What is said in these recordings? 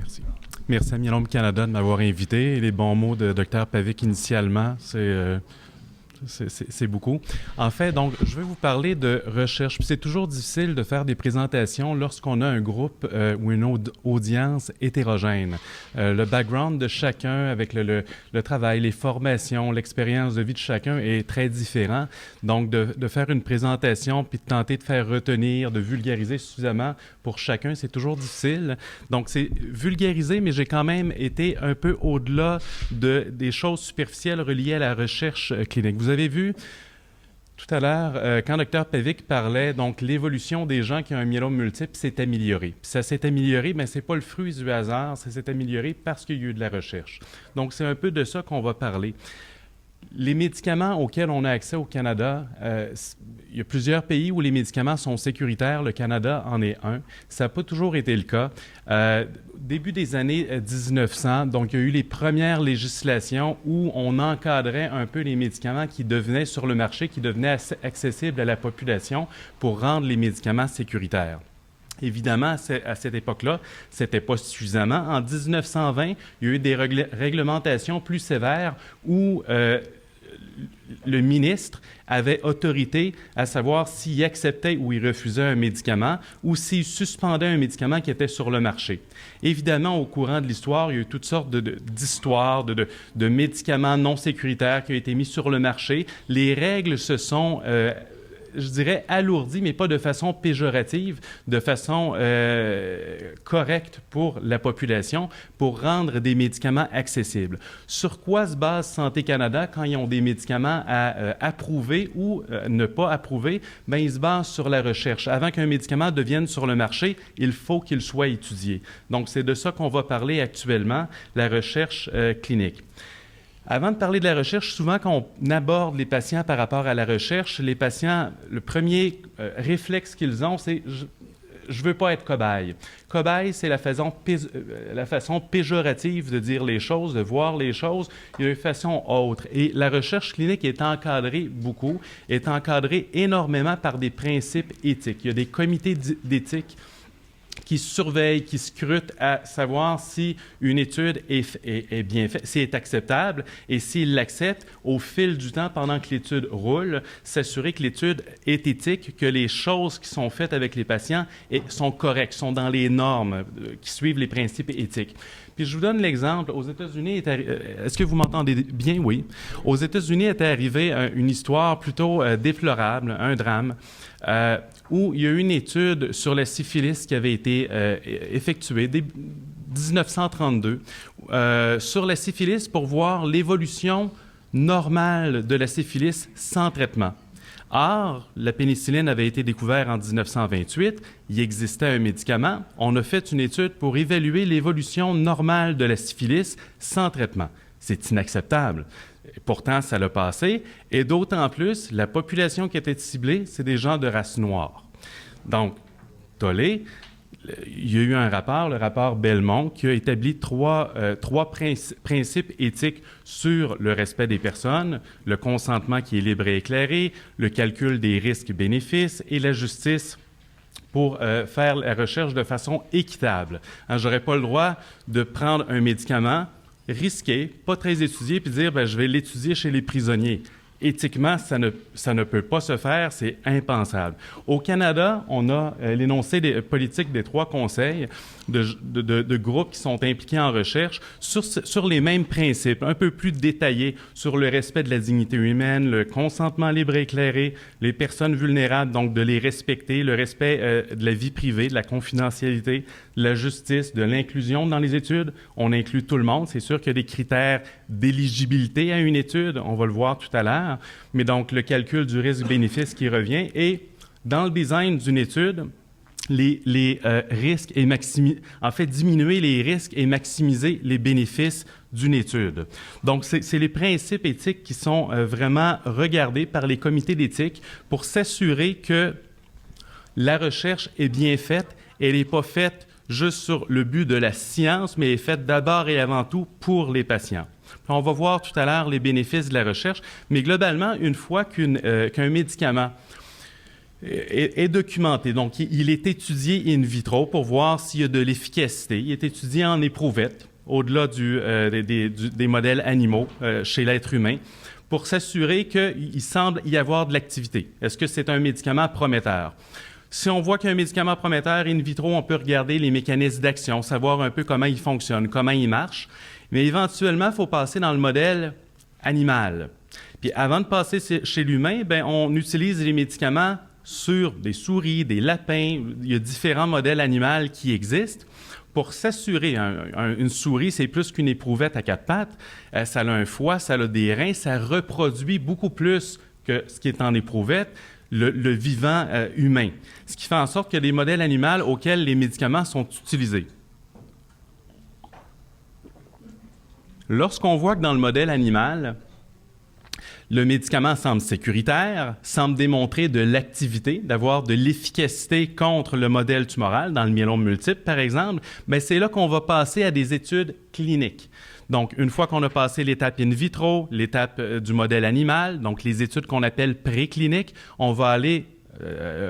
Merci. Merci à Myélome Canada de m'avoir invité. Les bons mots de Dr Pavic initialement, c'est beaucoup. En fait, donc, je vais vous parler de recherche. Puis c'est toujours difficile de faire des présentations lorsqu'on a un groupe ou une audience hétérogène. Le background de chacun avec le travail, les formations, l'expérience de vie de chacun est très différent. Donc, de faire une présentation puis de tenter de faire retenir, de vulgariser suffisamment pour chacun, c'est toujours difficile. Donc, c'est vulgarisé, mais j'ai quand même été un peu au-delà des choses superficielles reliées à la recherche clinique. Vous avez vu tout à l'heure, quand Dr Pavic parlait, donc l'évolution des gens qui ont un myélome multiple s'est améliorée. Puis ça s'est amélioré, mais ce n'est pas le fruit du hasard, ça s'est amélioré parce qu'il y a eu de la recherche. Donc, c'est un peu de ça qu'on va parler. Les médicaments auxquels on a accès au Canada, il y a plusieurs pays où les médicaments sont sécuritaires. Le Canada en est un. Ça n'a pas toujours été le cas. Début des années 1900, donc il y a eu les premières législations où on encadrait un peu les médicaments qui devenaient sur le marché, qui devenaient accessibles à la population pour rendre les médicaments sécuritaires. Évidemment, à cette époque-là, ce n'était pas suffisamment. En 1920, il y a eu des réglementations plus sévères où le ministre avait autorité à savoir s'il acceptait ou il refusait un médicament ou s'il suspendait un médicament qui était sur le marché. Évidemment, au courant de l'histoire, il y a eu toutes sortes d'histoires de médicaments non sécuritaires qui ont été mis sur le marché. Les règles se sont je dirais alourdi, mais pas de façon péjorative, de façon correcte pour la population, pour rendre des médicaments accessibles. Sur quoi se base Santé Canada quand ils ont des médicaments à approuver ou ne pas approuver? Bien, ils se basent sur la recherche. Avant qu'un médicament devienne sur le marché, il faut qu'il soit étudié. Donc, c'est de ça qu'on va parler actuellement, la recherche clinique. Avant de parler de la recherche, souvent quand on aborde les patients par rapport à la recherche, les patients, le premier réflexe qu'ils ont, c'est « je ne veux pas être cobaye ». Cobaye, c'est la façon péjorative de dire les choses, de voir les choses. Il y a une façon autre. Et la recherche clinique est encadrée beaucoup, est encadrée énormément par des principes éthiques. Il y a des comités d'éthique qui surveillent, qui scrutent à savoir si une étude est bien faite, si elle est acceptable, et s'ils l'acceptent, au fil du temps, pendant que l'étude roule, s'assurer que l'étude est éthique, que les choses qui sont faites avec les patients sont correctes, sont dans les normes, qui suivent les principes éthiques. Puis je vous donne l'exemple. Aux États-Unis, est-ce que vous m'entendez bien? Oui. Aux États-Unis était arrivée une histoire plutôt déplorable, un drame, où il y a eu une étude sur la syphilis qui avait été effectuée dès 1932 sur la syphilis pour voir l'évolution normale de la syphilis sans traitement. Or, la pénicilline avait été découverte en 1928, il existait un médicament, on a fait une étude pour évaluer l'évolution normale de la syphilis sans traitement. C'est inacceptable. Pourtant, ça l'a passé, et d'autant plus, la population qui était ciblée, c'est des gens de race noire. Donc, tollé, il y a eu un rapport, le rapport Belmont, qui a établi trois principes éthiques sur le respect des personnes, le consentement qui est libre et éclairé, le calcul des risques-bénéfices et la justice pour faire la recherche de façon équitable. Hein, je n'aurais pas le droit de prendre un médicament risqué, pas très étudié, puis dire « je vais l'étudier chez les prisonniers ». Éthiquement, ça ne peut pas se faire, c'est impensable. Au Canada, on a l'énoncé des politiques des 3 conseils de groupes qui sont impliqués en recherche sur les mêmes principes, un peu plus détaillés sur le respect de la dignité humaine, le consentement libre et éclairé, les personnes vulnérables, donc de les respecter, le respect de la vie privée, de la confidentialité, de la justice, de l'inclusion dans les études. On inclut tout le monde. C'est sûr qu'il y a des critères d'éligibilité à une étude, on va le voir tout à l'heure, mais donc le calcul du risque-bénéfice qui revient. Et dans le design d'une étude, les risques et diminuer les risques et maximiser les bénéfices d'une étude. Donc, c'est les principes éthiques qui sont vraiment regardés par les comités d'éthique pour s'assurer que la recherche est bien faite. Elle n'est pas faite juste sur le but de la science, mais elle est faite d'abord et avant tout pour les patients. Puis on va voir tout à l'heure les bénéfices de la recherche, mais globalement, une fois qu'un médicament est documenté. Donc, il est étudié in vitro pour voir s'il y a de l'efficacité. Il est étudié en éprouvette, au-delà des modèles animaux chez l'être humain, pour s'assurer qu'il semble y avoir de l'activité. Est-ce que c'est un médicament prometteur? Si on voit qu'un médicament prometteur in vitro, on peut regarder les mécanismes d'action, savoir un peu comment il fonctionne, comment il marche. Mais éventuellement, il faut passer dans le modèle animal. Puis avant de passer chez l'humain, on utilise les médicaments sur des souris, des lapins. Il y a différents modèles animaux qui existent pour s'assurer. Une souris, c'est plus qu'une éprouvette à quatre pattes. Ça a un foie, ça a des reins, ça reproduit beaucoup plus que ce qui est en éprouvette. Le vivant humain. Ce qui fait en sorte qu'il y a des modèles animaux auxquels les médicaments sont utilisés. Lorsqu'on voit que dans le modèle animal, le médicament semble sécuritaire, semble démontrer de l'activité, d'avoir de l'efficacité contre le modèle tumoral, dans le myélome multiple, par exemple, bien, c'est là qu'on va passer à des études cliniques. Donc, une fois qu'on a passé l'étape in vitro, l'étape du modèle animal, donc les études qu'on appelle précliniques, on va aller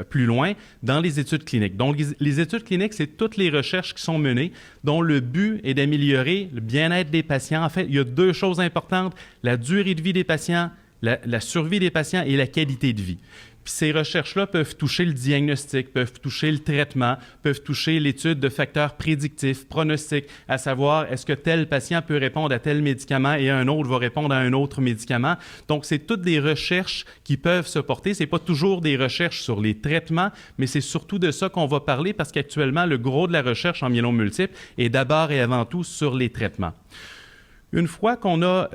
plus loin dans les études cliniques. Donc, les études cliniques, c'est toutes les recherches qui sont menées, dont le but est d'améliorer le bien-être des patients. En fait, il y a deux choses importantes, la durée de vie des patients, la survie des patients et la qualité de vie. Puis ces recherches-là peuvent toucher le diagnostic, peuvent toucher le traitement, peuvent toucher l'étude de facteurs prédictifs, pronostics, à savoir est-ce que tel patient peut répondre à tel médicament et un autre va répondre à un autre médicament. Donc, c'est toutes des recherches qui peuvent se porter. Ce n'est pas toujours des recherches sur les traitements, mais c'est surtout de ça qu'on va parler parce qu'actuellement, le gros de la recherche en myélome multiple est d'abord et avant tout sur les traitements. Une fois qu'on a...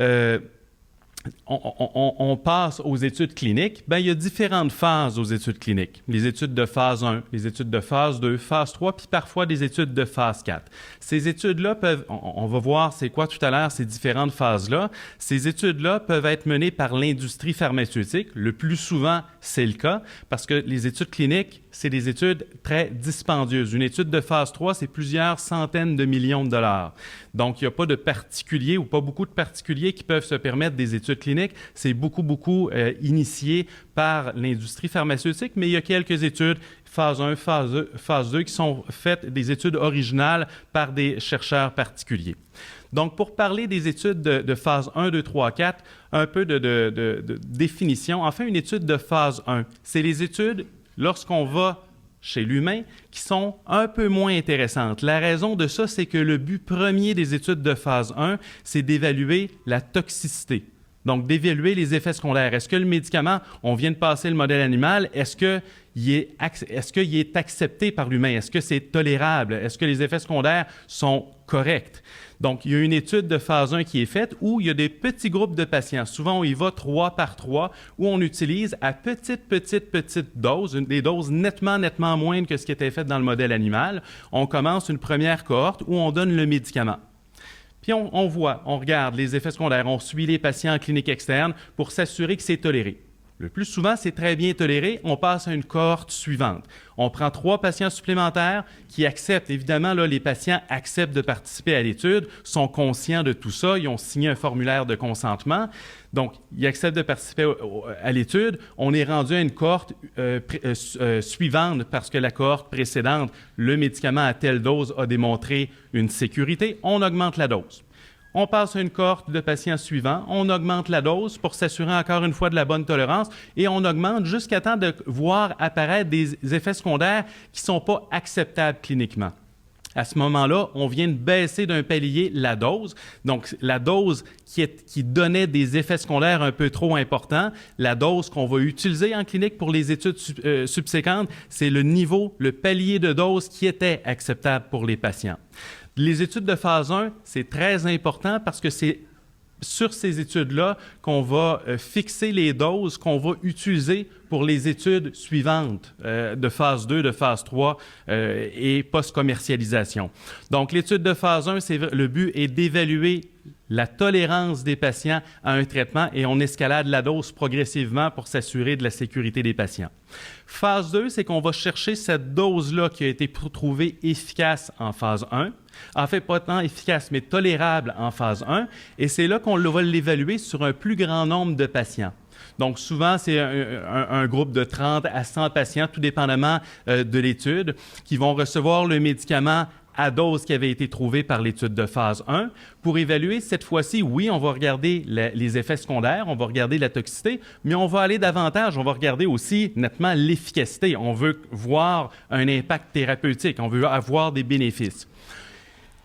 On passe aux études cliniques, bien, il y a différentes phases aux études cliniques. Les études de phase 1, les études de phase 2, phase 3, puis parfois des études de phase 4. Ces études-là peuvent, on va voir c'est quoi tout à l'heure ces différentes phases-là. Ces études-là peuvent être menées par l'industrie pharmaceutique. Le plus souvent, c'est le cas, parce que les études cliniques, c'est des études très dispendieuses. Une étude de phase 3, c'est plusieurs centaines de millions de dollars. Donc, il n'y a pas de particuliers ou pas beaucoup de particuliers qui peuvent se permettre des études cliniques. C'est beaucoup initié par l'industrie pharmaceutique, mais il y a quelques études, phase 1, phase 2, qui sont faites des études originales par des chercheurs particuliers. Donc, pour parler des études de phase 1, 2, 3, 4, un peu de définition. Enfin, une étude de phase 1, c'est les études, lorsqu'on va chez l'humain, qui sont un peu moins intéressantes. La raison de ça, c'est que le but premier des études de phase 1, c'est d'évaluer la toxicité. Donc, d'évaluer les effets secondaires. Est-ce que le médicament, on vient de passer le modèle animal, est-ce qu'il est accepté par l'humain? Est-ce que c'est tolérable? Est-ce que les effets secondaires sont corrects? Donc, il y a une étude de phase 1 qui est faite où il y a des petits groupes de patients. Souvent, on y va 3 par 3, où on utilise à petite dose, des doses nettement moindres que ce qui était fait dans le modèle animal. On commence une première cohorte où on donne le médicament. Puis on voit, on regarde les effets secondaires, on suit les patients en clinique externe pour s'assurer que c'est toléré. Le plus souvent, c'est très bien toléré. On passe à une cohorte suivante. On prend 3 patients supplémentaires qui acceptent. Évidemment, là, les patients acceptent de participer à l'étude, sont conscients de tout ça. Ils ont signé un formulaire de consentement. Donc, ils acceptent de participer à l'étude. On est rendu à une cohorte suivante parce que la cohorte précédente, le médicament à telle dose a démontré une sécurité. On augmente la dose. On passe à une cohorte de patients suivants, on augmente la dose pour s'assurer encore une fois de la bonne tolérance et on augmente jusqu'à temps de voir apparaître des effets secondaires qui ne sont pas acceptables cliniquement. À ce moment-là, on vient de baisser d'un palier la dose. Donc, la dose qui donnait des effets secondaires un peu trop importants, la dose qu'on va utiliser en clinique pour les études subséquentes, c'est le niveau, le palier de dose qui était acceptable pour les patients. Les études de phase 1, c'est très important parce que c'est sur ces études-là qu'on va fixer les doses qu'on va utiliser pour les études suivantes de phase 2, de phase 3 et post-commercialisation. Donc, l'étude de phase 1, le but est d'évaluer la tolérance des patients à un traitement et on escalade la dose progressivement pour s'assurer de la sécurité des patients. Phase 2, c'est qu'on va chercher cette dose-là qui a été trouvée efficace en phase 1. En fait, pas tant efficace, mais tolérable en phase 1. Et c'est là qu'on va l'évaluer sur un plus grand nombre de patients. Donc, souvent, c'est un groupe de 30 à 100 patients, tout dépendamment de l'étude, qui vont recevoir le médicament à dose qui avait été trouvée par l'étude de phase 1. Pour évaluer, cette fois-ci, oui, on va regarder les effets secondaires, on va regarder la toxicité, mais on va aller davantage, on va regarder aussi nettement l'efficacité. On veut voir un impact thérapeutique, on veut avoir des bénéfices.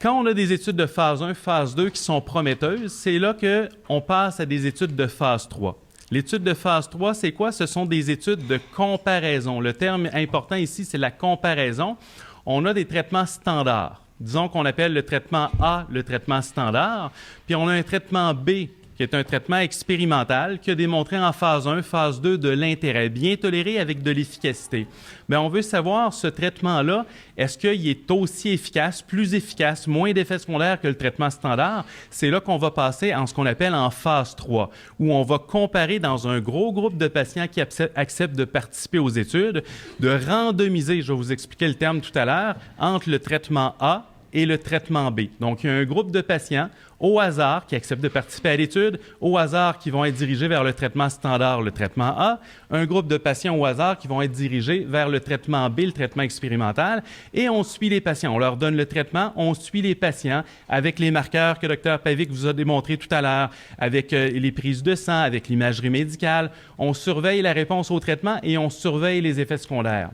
Quand on a des études de phase 1, phase 2 qui sont prometteuses, c'est là qu'on passe à des études de phase 3. L'étude de phase 3, c'est quoi? Ce sont des études de comparaison. Le terme important ici, c'est la comparaison. On a des traitements standards. Disons qu'on appelle le traitement A le traitement standard, puis on a un traitement B qui est un traitement expérimental qui a démontré en phase 1, phase 2 de l'intérêt, bien toléré avec de l'efficacité. Bien, on veut savoir, ce traitement-là, est-ce qu'il est aussi efficace, plus efficace, moins d'effets secondaires que le traitement standard? C'est là qu'on va passer en ce qu'on appelle en phase 3, où on va comparer dans un gros groupe de patients qui acceptent de participer aux études, de randomiser, je vais vous expliquer le terme tout à l'heure, entre le traitement A et le traitement B. Donc, il y a un groupe de patients au hasard qui acceptent de participer à l'étude, au hasard qui vont être dirigés vers le traitement standard, le traitement A, un groupe de patients au hasard qui vont être dirigés vers le traitement B, le traitement expérimental, et on suit les patients. On leur donne le traitement, on suit les patients avec les marqueurs que Dr Pavic vous a démontrés tout à l'heure, avec les prises de sang, avec l'imagerie médicale. On surveille la réponse au traitement et on surveille les effets secondaires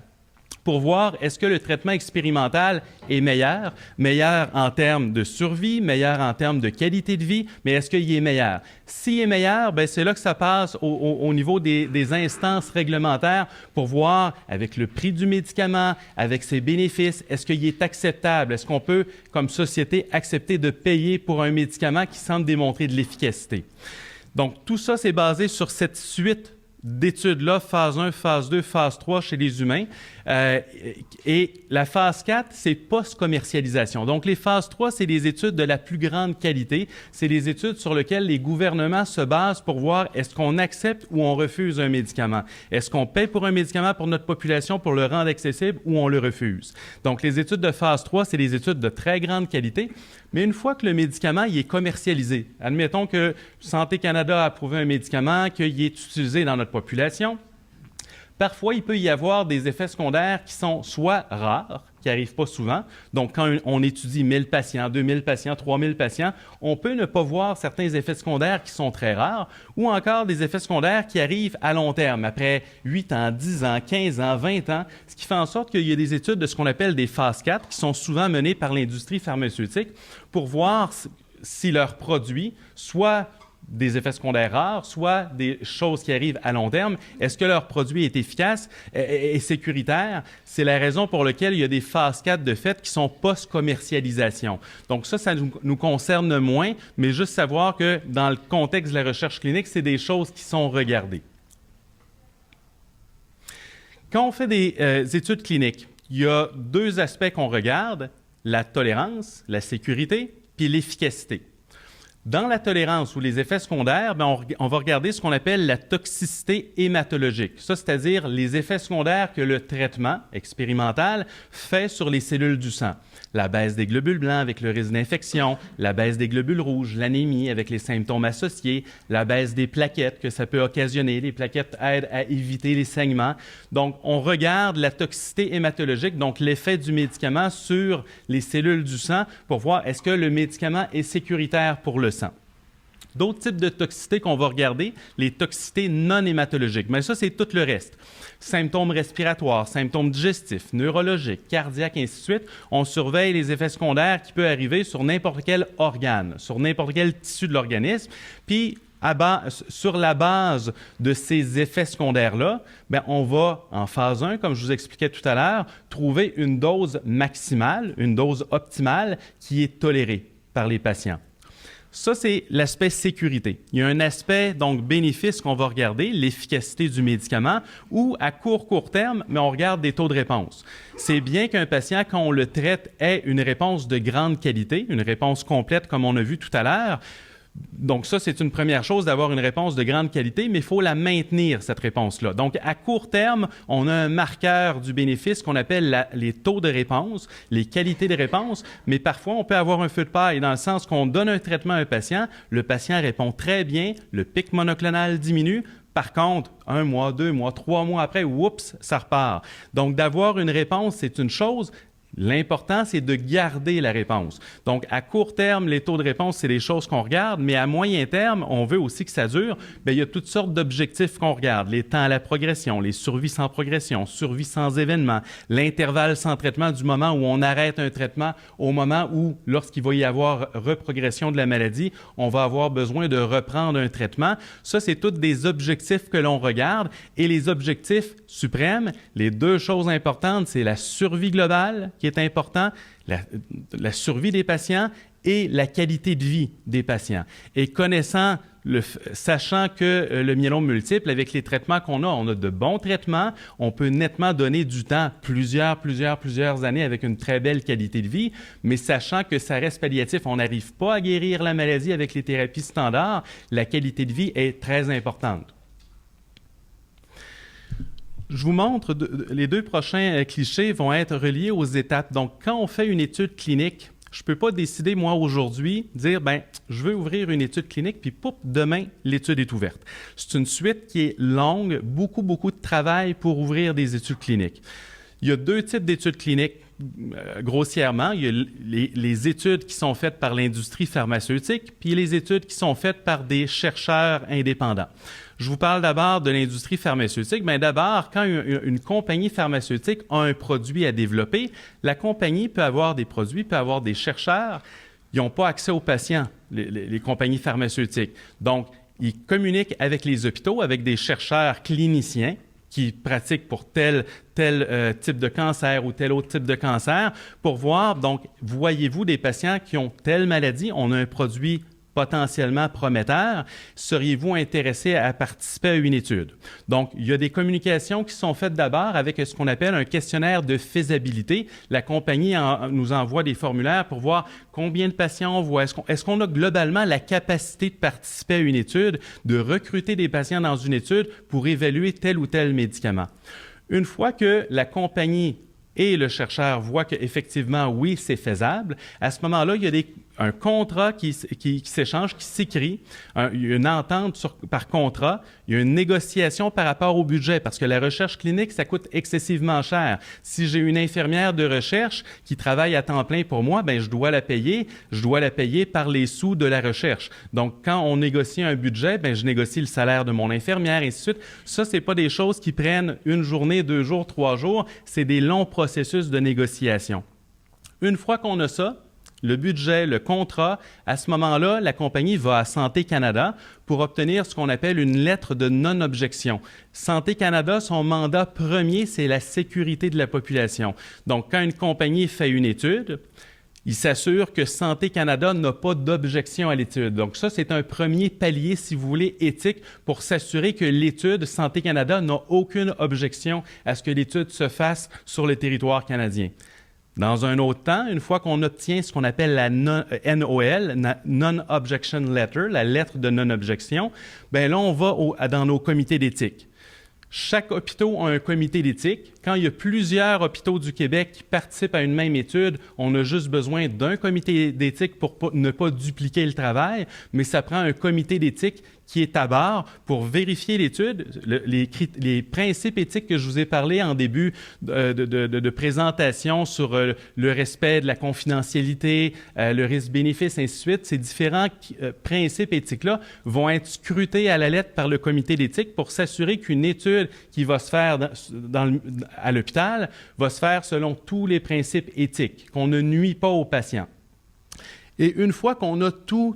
pour voir est-ce que le traitement expérimental est meilleur en termes de survie, meilleur en termes de qualité de vie, mais est-ce qu'il est meilleur? S'il est meilleur, bien, c'est là que ça passe au niveau des instances réglementaires pour voir avec le prix du médicament, avec ses bénéfices, est-ce qu'il est acceptable? Est-ce qu'on peut, comme société, accepter de payer pour un médicament qui semble démontrer de l'efficacité? Donc, tout ça, c'est basé sur cette suite d'études-là, phase 1, phase 2, phase 3 chez les humains. Et la phase 4, c'est post-commercialisation. Donc, les phases 3, c'est des études de la plus grande qualité. C'est des études sur lesquelles les gouvernements se basent pour voir est-ce qu'on accepte ou on refuse un médicament. Est-ce qu'on paie pour un médicament pour notre population pour le rendre accessible ou on le refuse. Donc, les études de phase 3, c'est des études de très grande qualité. Mais une fois que le médicament il est commercialisé, admettons que Santé Canada a approuvé un médicament, qu'il est utilisé dans notre population, parfois il peut y avoir des effets secondaires qui sont soit rares, qui n'arrivent pas souvent. Donc, quand on étudie 1000 patients, 2000 patients, 3000 patients, on peut ne pas voir certains effets secondaires qui sont très rares ou encore des effets secondaires qui arrivent à long terme, après 8 ans, 10 ans, 15 ans, 20 ans, ce qui fait en sorte qu'il y a des études de ce qu'on appelle des phases 4 qui sont souvent menées par l'industrie pharmaceutique pour voir si leurs produits, soit des effets secondaires rares, soit des choses qui arrivent à long terme. Est-ce que leur produit est efficace et sécuritaire? C'est la raison pour laquelle il y a des phases 4 de fait qui sont post-commercialisation. Donc ça nous concerne moins, mais juste savoir que dans le contexte de la recherche clinique, c'est des choses qui sont regardées. Quand on fait des études cliniques, il y a deux aspects qu'on regarde, la tolérance, la sécurité, puis l'efficacité. Dans la tolérance ou les effets secondaires, bien, on va regarder ce qu'on appelle la toxicité hématologique. Ça, c'est-à-dire les effets secondaires que le traitement expérimental fait sur les cellules du sang. La baisse des globules blancs avec le risque d'infection, la baisse des globules rouges, l'anémie avec les symptômes associés, la baisse des plaquettes que ça peut occasionner. Les plaquettes aident à éviter les saignements. Donc, on regarde la toxicité hématologique, donc l'effet du médicament sur les cellules du sang pour voir est-ce que le médicament est sécuritaire pour le sang. D'autres types de toxicité qu'on va regarder, les toxicités non hématologiques. Mais ça, c'est tout le reste. Symptômes respiratoires, symptômes digestifs, neurologiques, cardiaques, ainsi de suite. On surveille les effets secondaires qui peuvent arriver sur n'importe quel organe, sur n'importe quel tissu de l'organisme. Puis, sur la base de ces effets secondaires-là, bien, on va, en phase 1, comme je vous expliquais tout à l'heure, trouver une dose maximale, une dose optimale qui est tolérée par les patients. Ça, c'est l'aspect sécurité. Il y a un aspect, donc, bénéfice qu'on va regarder, l'efficacité du médicament, ou à court terme, mais on regarde des taux de réponse. C'est bien qu'un patient, quand on le traite, ait une réponse de grande qualité, une réponse complète, comme on a vu tout à l'heure. Donc ça, c'est une première chose d'avoir une réponse de grande qualité, mais il faut la maintenir, cette réponse-là. Donc, à court terme, on a un marqueur du bénéfice qu'on appelle les taux de réponse, les qualités de réponse, mais parfois, on peut avoir un feu de paille dans le sens qu'on donne un traitement à un patient, le patient répond très bien, le pic monoclonal diminue. Par contre, 1 mois, 2 mois, 3 mois après, oups, ça repart. Donc, d'avoir une réponse, c'est une chose. L'important, c'est de garder la réponse. Donc, à court terme, les taux de réponse, c'est des choses qu'on regarde, mais à moyen terme, on veut aussi que ça dure. Bien, il y a toutes sortes d'objectifs qu'on regarde. Les temps à la progression, les survies sans progression, survie sans événement, l'intervalle sans traitement du moment où on arrête un traitement au moment où, lorsqu'il va y avoir reprogression de la maladie, on va avoir besoin de reprendre un traitement. Ça, c'est tous des objectifs que l'on regarde. Et les objectifs suprêmes, les deux choses importantes, c'est la survie globale, qui est important, la survie des patients et la qualité de vie des patients. Et sachant que le myélome multiple, avec les traitements qu'on a, on a de bons traitements, on peut nettement donner du temps, plusieurs années avec une très belle qualité de vie, mais sachant que ça reste palliatif, on n'arrive pas à guérir la maladie avec les thérapies standards, la qualité de vie est très importante. Je vous montre, les deux prochains clichés vont être reliés aux étapes. Donc, quand on fait une étude clinique, je ne peux pas décider, moi, aujourd'hui, dire, bien, je veux ouvrir une étude clinique, puis pouf, demain, l'étude est ouverte. C'est une suite qui est longue, beaucoup de travail pour ouvrir des études cliniques. Il y a deux types d'études cliniques, grossièrement. Il y a les études qui sont faites par l'industrie pharmaceutique, puis les études qui sont faites par des chercheurs indépendants. Je vous parle d'abord de l'industrie pharmaceutique. Bien, d'abord, quand une compagnie pharmaceutique a un produit à développer, la compagnie peut avoir des produits, peut avoir des chercheurs. Ils n'ont pas accès aux patients, les compagnies pharmaceutiques. Donc, ils communiquent avec les hôpitaux, avec des chercheurs cliniciens qui pratiquent pour tel type de cancer ou tel autre type de cancer, pour voir, donc, voyez-vous des patients qui ont telle maladie, on a un produit potentiellement prometteur, seriez-vous intéressé à participer à une étude? Donc, il y a des communications qui sont faites d'abord avec ce qu'on appelle un questionnaire de faisabilité. La compagnie nous envoie des formulaires pour voir combien de patients on voit. Est-ce qu'on a globalement la capacité de participer à une étude, de recruter des patients dans une étude pour évaluer tel ou tel médicament? Une fois que la compagnie et le chercheur voit qu'effectivement, oui, c'est faisable, à ce moment-là, il y a un contrat qui s'échange, qui s'écrit, il y a une entente par contrat, il y a une négociation par rapport au budget, parce que la recherche clinique, ça coûte excessivement cher. Si j'ai une infirmière de recherche qui travaille à temps plein pour moi, bien, je dois la payer par les sous de la recherche. Donc, quand on négocie un budget, bien, je négocie le salaire de mon infirmière, et ainsi de suite. Ça, c'est pas des choses qui prennent 1 journée, 2 jours, 3 jours, c'est des longs processus de négociation. Une fois qu'on a ça, le budget, le contrat, à ce moment-là, la compagnie va à Santé Canada pour obtenir ce qu'on appelle une lettre de non-objection. Santé Canada, son mandat premier, c'est la sécurité de la population. Donc, quand une compagnie fait une étude, il s'assure que Santé Canada n'a pas d'objection à l'étude. Donc ça, c'est un premier palier, si vous voulez, éthique pour s'assurer que l'étude Santé Canada n'a aucune objection à ce que l'étude se fasse sur le territoire canadien. Dans un autre temps, une fois qu'on obtient ce qu'on appelle la NOL, Non-Objection Letter, la lettre de non-objection, bien là, on va dans nos comités d'éthique. Chaque hôpital a un comité d'éthique. Quand il y a plusieurs hôpitaux du Québec qui participent à une même étude, on a juste besoin d'un comité d'éthique pour ne pas dupliquer le travail, mais ça prend un comité d'éthique qui est à bord pour vérifier l'étude. Les principes éthiques que je vous ai parlé en début de présentation sur le respect de la confidentialité, le risque-bénéfice, ainsi de suite, ces différents principes éthiques-là vont être scrutés à la lettre par le comité d'éthique pour s'assurer qu'une étude qui va se faire à l'hôpital va se faire selon tous les principes éthiques, qu'on ne nuit pas aux patients. Et une fois qu'on a tout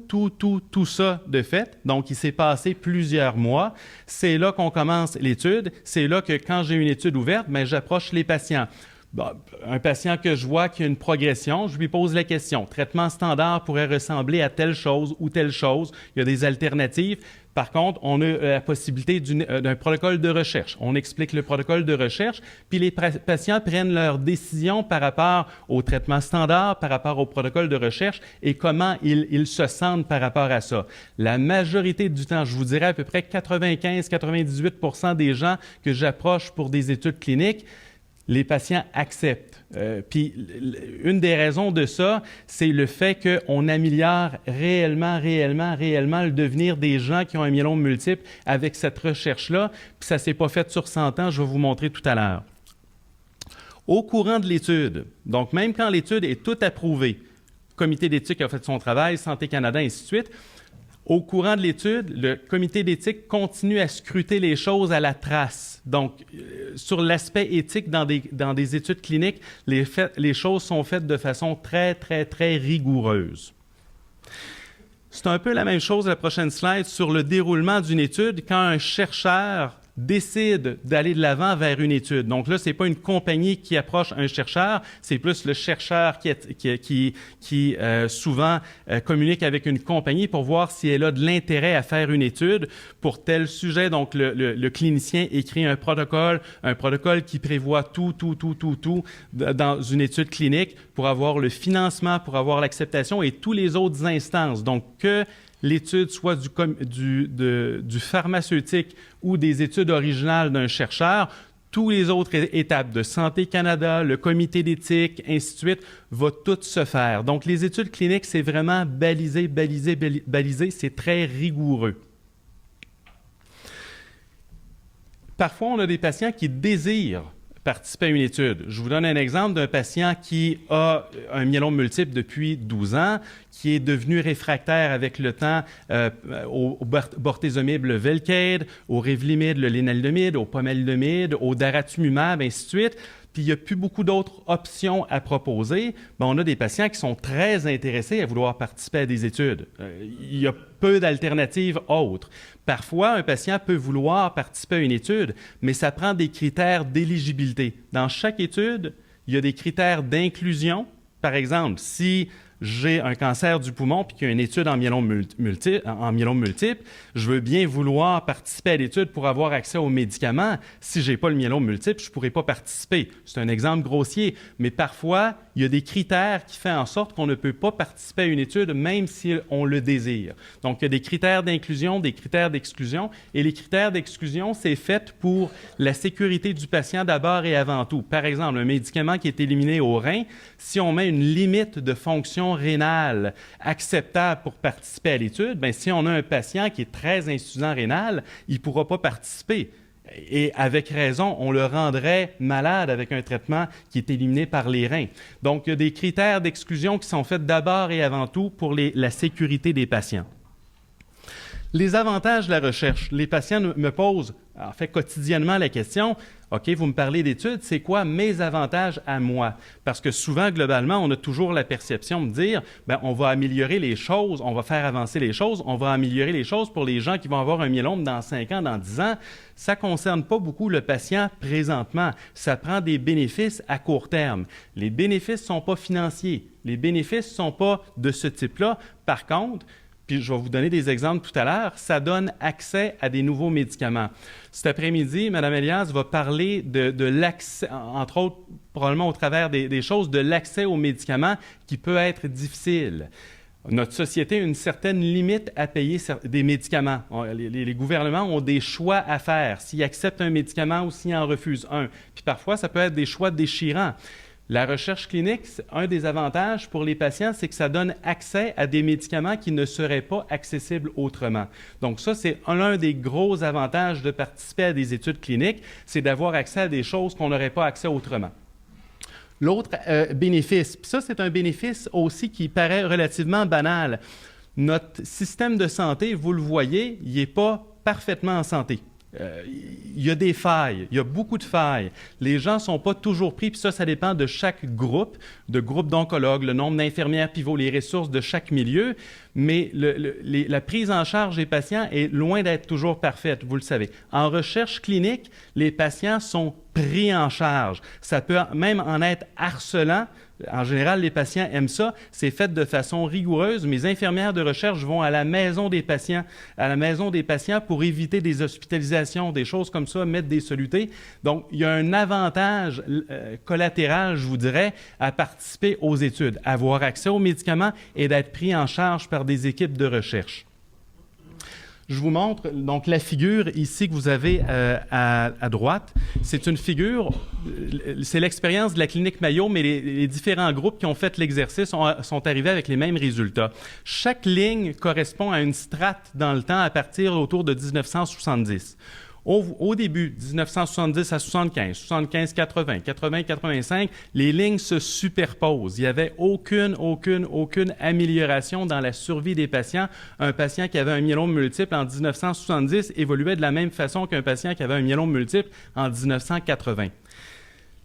ça de fait, donc il s'est passé plusieurs mois, c'est là qu'on commence l'étude. C'est là que quand j'ai une étude ouverte, bien, j'approche les patients. Bon, un patient que je vois qui a une progression, je lui pose la question. Traitement standard pourrait ressembler à telle chose ou telle chose. Il y a des alternatives. Par contre, on a la possibilité d'un protocole de recherche. On explique le protocole de recherche, puis les patients prennent leur décision par rapport au traitement standard, par rapport au protocole de recherche et comment ils se sentent par rapport à ça. La majorité du temps, je vous dirais à peu près 95-98% des gens que j'approche pour des études cliniques, les patients acceptent. Puis une des raisons de ça, c'est le fait qu'on améliore réellement le devenir des gens qui ont un myélome multiple avec cette recherche-là. Puis ça ne s'est pas fait sur 100 ans, je vais vous montrer tout à l'heure. Au courant de l'étude, donc même quand l'étude est toute approuvée, le comité d'éthique a fait son travail, Santé Canada, ainsi de suite, au courant de l'étude, le comité d'éthique continue à scruter les choses à la trace. Donc, sur l'aspect éthique dans des études cliniques, les choses sont faites de façon très rigoureuse. C'est un peu la même chose, la prochaine slide, sur le déroulement d'une étude. Quand un chercheur décide d'aller de l'avant vers une étude. Donc là, ce n'est pas une compagnie qui approche un chercheur, c'est plus le chercheur qui souvent communique avec une compagnie pour voir si elle a de l'intérêt à faire une étude pour tel sujet. Donc le clinicien écrit un protocole qui prévoit tout dans une étude clinique pour avoir le financement, pour avoir l'acceptation et tous les autres instances. Donc que l'étude soit du pharmaceutique ou des études originales d'un chercheur, toutes les autres étapes de Santé Canada, le comité d'éthique, ainsi de suite, va tout se faire. Donc, les études cliniques, c'est vraiment balisé, c'est très rigoureux. Parfois, on a des patients qui désirent participer à une étude. Je vous donne un exemple d'un patient qui a un myélome multiple depuis 12 ans, qui est devenu réfractaire avec le temps au bortezomib, le Velcade, au Revlimid, le lénaludomide, au pomalidomide, au daratumumab, ainsi de suite. Puis il n'y a plus beaucoup d'autres options à proposer. Bien, on a des patients qui sont très intéressés à vouloir participer à des études. Il y a peu d'alternatives autres. Parfois, un patient peut vouloir participer à une étude, mais ça prend des critères d'éligibilité. Dans chaque étude, il y a des critères d'inclusion. Par exemple, si j'ai un cancer du poumon puis qu'il y a une étude en myélome multiple, je veux bien vouloir participer à l'étude pour avoir accès aux médicaments. Si je n'ai pas le myélome multiple, je ne pourrai pas participer. C'est un exemple grossier, mais parfois, il y a des critères qui font en sorte qu'on ne peut pas participer à une étude même si on le désire. Donc, il y a des critères d'inclusion, des critères d'exclusion, et les critères d'exclusion, c'est fait pour la sécurité du patient d'abord et avant tout. Par exemple, un médicament qui est éliminé au rein, si on met une limite de fonction rénale acceptable pour participer à l'étude, bien, si on a un patient qui est très insuffisant rénal, il ne pourra pas participer. Et avec raison, on le rendrait malade avec un traitement qui est éliminé par les reins. Donc, il y a des critères d'exclusion qui sont faits d'abord et avant tout pour la sécurité des patients. Les avantages de la recherche. Les patients me posent, en fait, quotidiennement la question, OK, vous me parlez d'études, c'est quoi mes avantages à moi? Parce que souvent, globalement, on a toujours la perception de dire, bien, on va améliorer les choses, on va faire avancer les choses, on va améliorer les choses pour les gens qui vont avoir un myélome dans 5 ans, dans 10 ans. Ça ne concerne pas beaucoup le patient présentement. Ça prend des bénéfices à court terme. Les bénéfices ne sont pas financiers. Les bénéfices ne sont pas de ce type-là. Par contre, puis je vais vous donner des exemples tout à l'heure, ça donne accès à des nouveaux médicaments. Cet après-midi, Mme Elias va parler de l'accès, entre autres, probablement au travers des choses, de l'accès aux médicaments qui peut être difficile. Notre société a une certaine limite à payer des médicaments. Les gouvernements ont des choix à faire, s'ils acceptent un médicament ou s'ils en refusent un. Puis parfois, ça peut être des choix déchirants. La recherche clinique, un des avantages pour les patients, c'est que ça donne accès à des médicaments qui ne seraient pas accessibles autrement. Donc ça, c'est l'un des gros avantages de participer à des études cliniques, c'est d'avoir accès à des choses qu'on n'aurait pas accès autrement. L'autre bénéfice, puis ça, c'est un bénéfice aussi qui paraît relativement banal. Notre système de santé, vous le voyez, il n'est pas parfaitement en santé. Il y a des failles, il y a beaucoup de failles. Les gens ne sont pas toujours pris, puis ça dépend de chaque groupe d'oncologues, le nombre d'infirmières pivots, les ressources de chaque milieu, mais la prise en charge des patients est loin d'être toujours parfaite, vous le savez. En recherche clinique, les patients sont pris en charge. Ça peut même en être harcelant. En général, les patients aiment ça. C'est fait de façon rigoureuse. Mes infirmières de recherche vont à la maison des patients, pour éviter des hospitalisations, des choses comme ça, mettre des solutés. Donc, il y a un avantage collatéral, je vous dirais, à participer aux études, avoir accès aux médicaments et d'être pris en charge par des équipes de recherche. Je vous montre donc la figure ici que vous avez à droite. C'est une figure, c'est l'expérience de la clinique Mayo, mais les différents groupes qui ont fait l'exercice sont arrivés avec les mêmes résultats. Chaque ligne correspond à une strate dans le temps à partir autour de 1970. Au début, 1970 à 75, 75-80, 80-85, les lignes se superposent. Il n'y avait aucune amélioration dans la survie des patients. Un patient qui avait un myélome multiple en 1970 évoluait de la même façon qu'un patient qui avait un myélome multiple en 1980.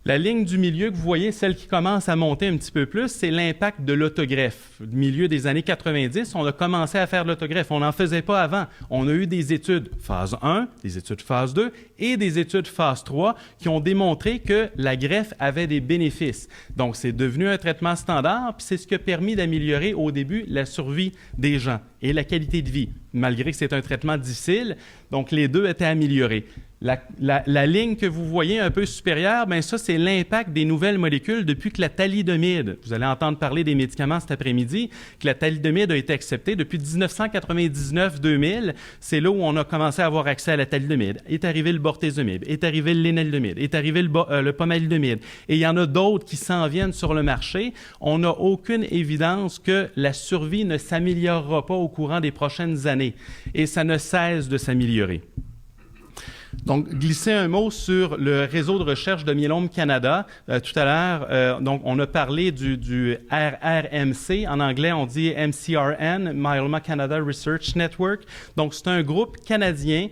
La ligne du milieu que vous voyez, celle qui commence à monter un petit peu plus, c'est l'impact de l'autogreffe. Au milieu des années 90, on a commencé à faire de l'autogreffe. On n'en faisait pas avant. On a eu des études phase 1, des études phase 2 et des études phase 3 qui ont démontré que la greffe avait des bénéfices. Donc, c'est devenu un traitement standard, puis c'est ce qui a permis d'améliorer au début la survie des gens et la qualité de vie, malgré que c'est un traitement difficile. Donc, les deux étaient améliorés. La ligne que vous voyez un peu supérieure, bien ça, c'est l'impact des nouvelles molécules depuis que la thalidomide, vous allez entendre parler des médicaments cet après-midi, que la thalidomide a été acceptée depuis 1999-2000. C'est là où on a commencé à avoir accès à la thalidomide. Est arrivé le bortezomib, est arrivé le lénaludomide, est arrivé le pomalidomide. Et il y en a d'autres qui s'en viennent sur le marché. On n'a aucune évidence que la survie ne s'améliorera pas au courant des prochaines années. Et ça ne cesse de s'améliorer. Donc, glisser un mot sur le réseau de recherche de Myélome Canada. Tout à l'heure, donc, on a parlé du RRMC. En anglais, on dit MCRN, Myeloma Canada Research Network. Donc, c'est un groupe canadien.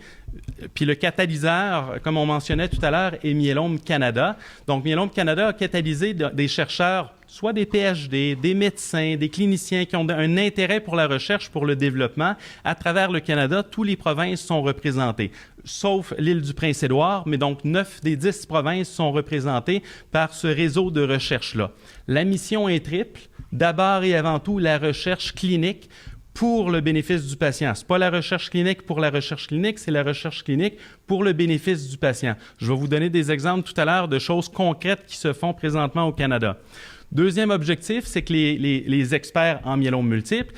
Puis le catalyseur, comme on mentionnait tout à l'heure, est Myélome Canada. Donc, Myélome Canada a catalysé des chercheurs, soit des PhD, des médecins, des cliniciens qui ont un intérêt pour la recherche, pour le développement. À travers le Canada, toutes les provinces sont représentées, sauf l'île du Prince-Édouard, mais donc 9 des 10 provinces sont représentées par ce réseau de recherche-là. La mission est triple. D'abord et avant tout, la recherche clinique pour le bénéfice du patient. Ce n'est pas la recherche clinique pour la recherche clinique, c'est la recherche clinique pour le bénéfice du patient. Je vais vous donner des exemples tout à l'heure de choses concrètes qui se font présentement au Canada. Deuxième objectif, c'est que les experts en myélome multiple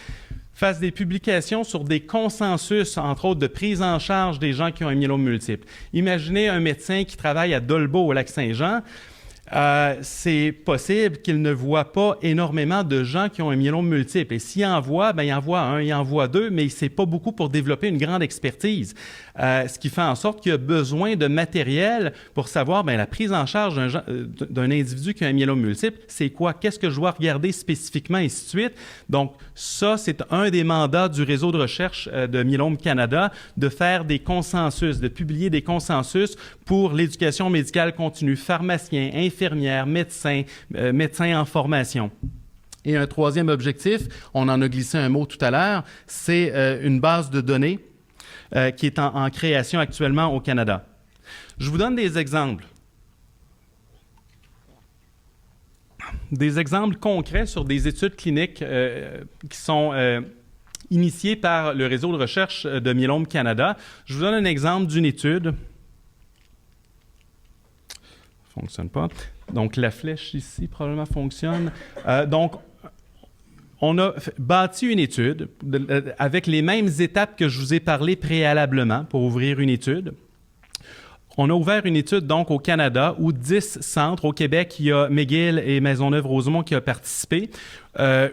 fassent des publications sur des consensus, entre autres, de prise en charge des gens qui ont un myélome multiple. Imaginez un médecin qui travaille à Dolbeau, au Lac-Saint-Jean. C'est possible qu'il ne voit pas énormément de gens qui ont un myélome multiple. Et s'il en voit, bien, il en voit un, il en voit deux, mais c'est pas beaucoup pour développer une grande expertise. Ce qui fait en sorte qu'il y a besoin de matériel pour savoir, bien, la prise en charge d'un individu qui a un myélome multiple, c'est quoi? Qu'est-ce que je dois regarder spécifiquement, et ainsi de suite. Donc, ça, c'est un des mandats du réseau de recherche de Myélome Canada, de faire des consensus, de publier des consensus pour l'éducation médicale continue, pharmaciens, infirmières, médecins, médecins en formation. Et un troisième objectif, on en a glissé un mot tout à l'heure, c'est une base de données qui est en création actuellement au Canada. Je vous donne des exemples. Des exemples concrets sur des études cliniques qui sont initiées par le réseau de recherche de Myélome Canada. Je vous donne un exemple d'une étude. Ça ne fonctionne pas. Donc, la flèche ici, probablement, fonctionne. Donc, on a bâti une étude avec les mêmes étapes que je vous ai parlé préalablement pour ouvrir une étude. On a ouvert une étude, donc, au Canada, où 10 centres, au Québec, il y a McGill et Maisonneuve-Rosemont qui ont participé,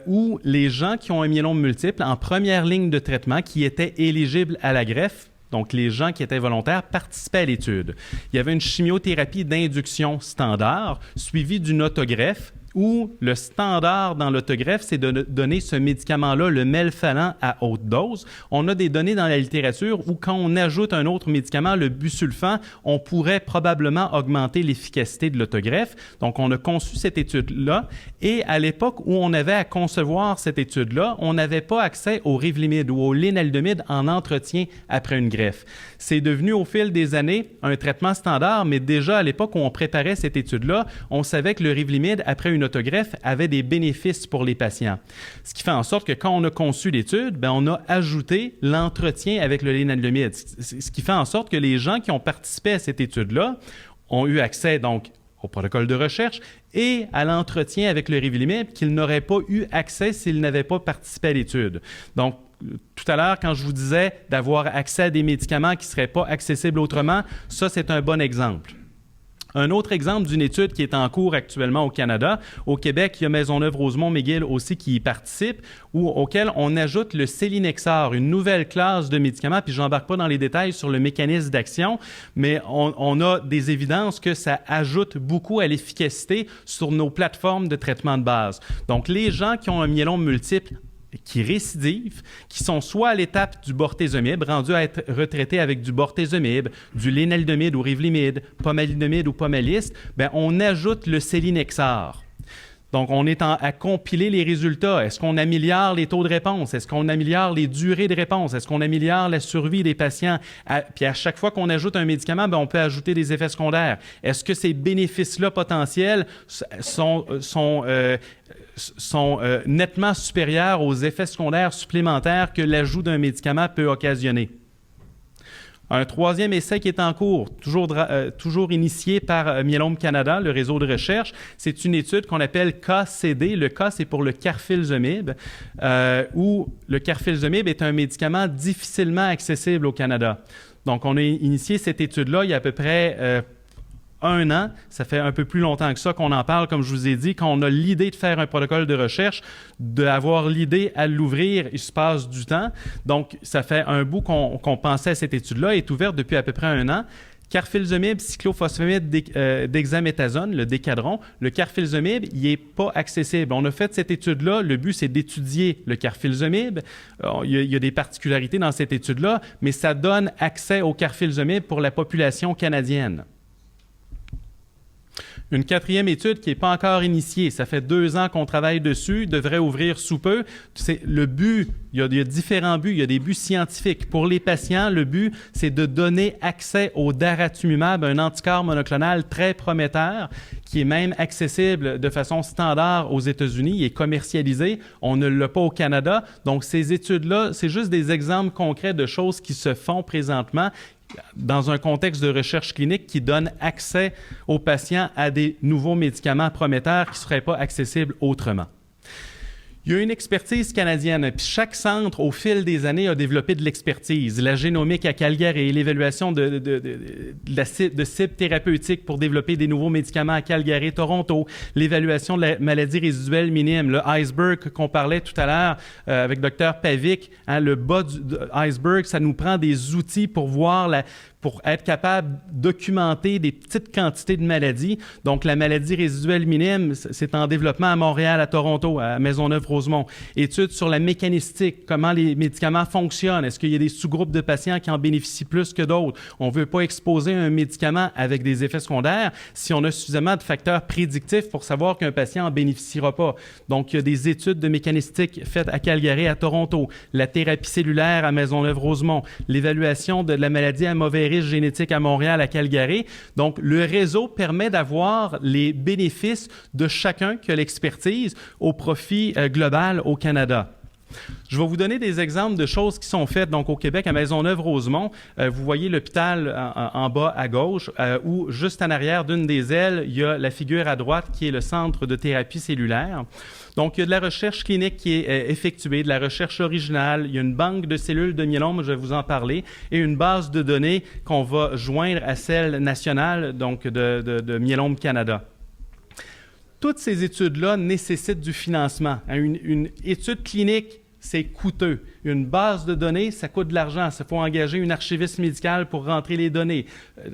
où les gens qui ont un myélome multiple, en première ligne de traitement, qui étaient éligibles à la greffe, donc les gens qui étaient volontaires, participaient à l'étude. Il y avait une chimiothérapie d'induction standard, suivie d'une autogreffe, où le standard dans l'autogreffe, c'est de donner ce médicament-là, le melphalan, à haute dose. On a des données dans la littérature où quand on ajoute un autre médicament, le busulfan, on pourrait probablement augmenter l'efficacité de l'autogreffe. Donc, on a conçu cette étude-là. Et à l'époque où on avait à concevoir cette étude-là, on n'avait pas accès au Revlimid ou au lénaludomide en entretien après une greffe. C'est devenu au fil des années un traitement standard, mais déjà à l'époque où on préparait cette étude-là, on savait que le Revlimid, après une autogreffe, avait des bénéfices pour les patients. Ce qui fait en sorte que quand on a conçu l'étude, bien, on a ajouté l'entretien avec le lénaludomide. Ce qui fait en sorte que les gens qui ont participé à cette étude-là ont eu accès donc au protocole de recherche et à l'entretien avec le Revlimid qu'ils n'auraient pas eu accès s'ils n'avaient pas participé à l'étude. Donc, tout à l'heure, quand je vous disais d'avoir accès à des médicaments qui ne seraient pas accessibles autrement, ça, c'est un bon exemple. Un autre exemple d'une étude qui est en cours actuellement au Canada, au Québec, il y a Maisonneuve-Rosemont-McGill aussi qui y participe, auquel on ajoute le sélinexor, une nouvelle classe de médicaments, puis je n'embarque pas dans les détails sur le mécanisme d'action, mais on a des évidences que ça ajoute beaucoup à l'efficacité sur nos plateformes de traitement de base. Donc, les gens qui ont un myélome multiple qui récidivent, qui sont soit à l'étape du bortezomib, rendus à être retraités avec du bortezomib, du lénalidomide ou rivlimide, pomalidomide ou pomalyst, bien, on ajoute le sélinexor. Donc, on est à compiler les résultats. Est-ce qu'on améliore les taux de réponse? Est-ce qu'on améliore les durées de réponse? Est-ce qu'on améliore la survie des patients? Puis à chaque fois qu'on ajoute un médicament, bien, on peut ajouter des effets secondaires. Est-ce que ces bénéfices-là potentiels sont nettement supérieurs aux effets secondaires supplémentaires que l'ajout d'un médicament peut occasionner? Un troisième essai qui est en cours, toujours initié par Myélome Canada, le réseau de recherche, c'est une étude qu'on appelle KCD. Le K, c'est pour le carfilzomib, où le carfilzomib est un médicament difficilement accessible au Canada. Donc, on a initié cette étude-là il y a à peu près 1 an, ça fait un peu plus longtemps que ça qu'on en parle, comme je vous ai dit, quand on a l'idée de faire un protocole de recherche, d'avoir l'idée à l'ouvrir, il se passe du temps. Donc, ça fait un bout qu'on pensait à cette étude-là, elle est ouverte depuis à peu près 1 an. Carfilzomib, cyclophosphamide dexaméthasone, le décadron. Le carfilzomib, il n'est pas accessible. On a fait cette étude-là. Le but, c'est d'étudier le carfilzomib. Il y a des particularités dans cette étude-là, mais ça donne accès au carfilzomib pour la population canadienne. Une 4e étude qui n'est pas encore initiée, ça fait 2 ans qu'on travaille dessus, devrait ouvrir sous peu. C'est le but, il y a différents buts, il y a des buts scientifiques. Pour les patients, le but, c'est de donner accès au daratumumab, un anticorps monoclonal très prometteur, qui est même accessible de façon standard aux États-Unis, il est commercialisé, on ne l'a pas au Canada. Donc, ces études-là, c'est juste des exemples concrets de choses qui se font présentement dans un contexte de recherche clinique qui donne accès aux patients à des nouveaux médicaments prometteurs qui ne seraient pas accessibles autrement. Il y a une expertise canadienne, puis chaque centre, au fil des années, a développé de l'expertise. La génomique à Calgary, l'évaluation de cibles thérapeutiques pour développer des nouveaux médicaments à Calgary, Toronto, l'évaluation de la maladie résiduelle minime, le iceberg qu'on parlait tout à l'heure avec Dr Pavik, hein, le bas du iceberg, ça nous prend des outils pour voir pour être capable de documenter des petites quantités de maladies. Donc, la maladie résiduelle minime, c'est en développement à Montréal, à Toronto, à Maisonneuve-Rosemont. Études sur la mécanistique, comment les médicaments fonctionnent. Est-ce qu'il y a des sous-groupes de patients qui en bénéficient plus que d'autres? On ne veut pas exposer un médicament avec des effets secondaires si on a suffisamment de facteurs prédictifs pour savoir qu'un patient n'en bénéficiera pas. Donc, il y a des études de mécanistique faites à Calgary, à Toronto, la thérapie cellulaire à Maisonneuve-Rosemont, l'évaluation de la maladie à mauvais risque génétique à Montréal, à Calgary. Donc, le réseau permet d'avoir les bénéfices de chacun qui a l'expertise au profit global au Canada. Je vais vous donner des exemples de choses qui sont faites. Donc, au Québec, à Maisonneuve-Rosemont, vous voyez l'hôpital en bas à gauche, où juste en arrière d'une des ailes, il y a la figure à droite qui est le centre de thérapie cellulaire. Donc, il y a de la recherche clinique qui est effectuée, de la recherche originale. Il y a une banque de cellules de myélome, je vais vous en parler, et une base de données qu'on va joindre à celle nationale, donc de Myélome Canada. Toutes ces études-là nécessitent du financement. Une étude clinique, c'est coûteux. Une base de données, ça coûte de l'argent. Il faut engager une archiviste médicale pour rentrer les données.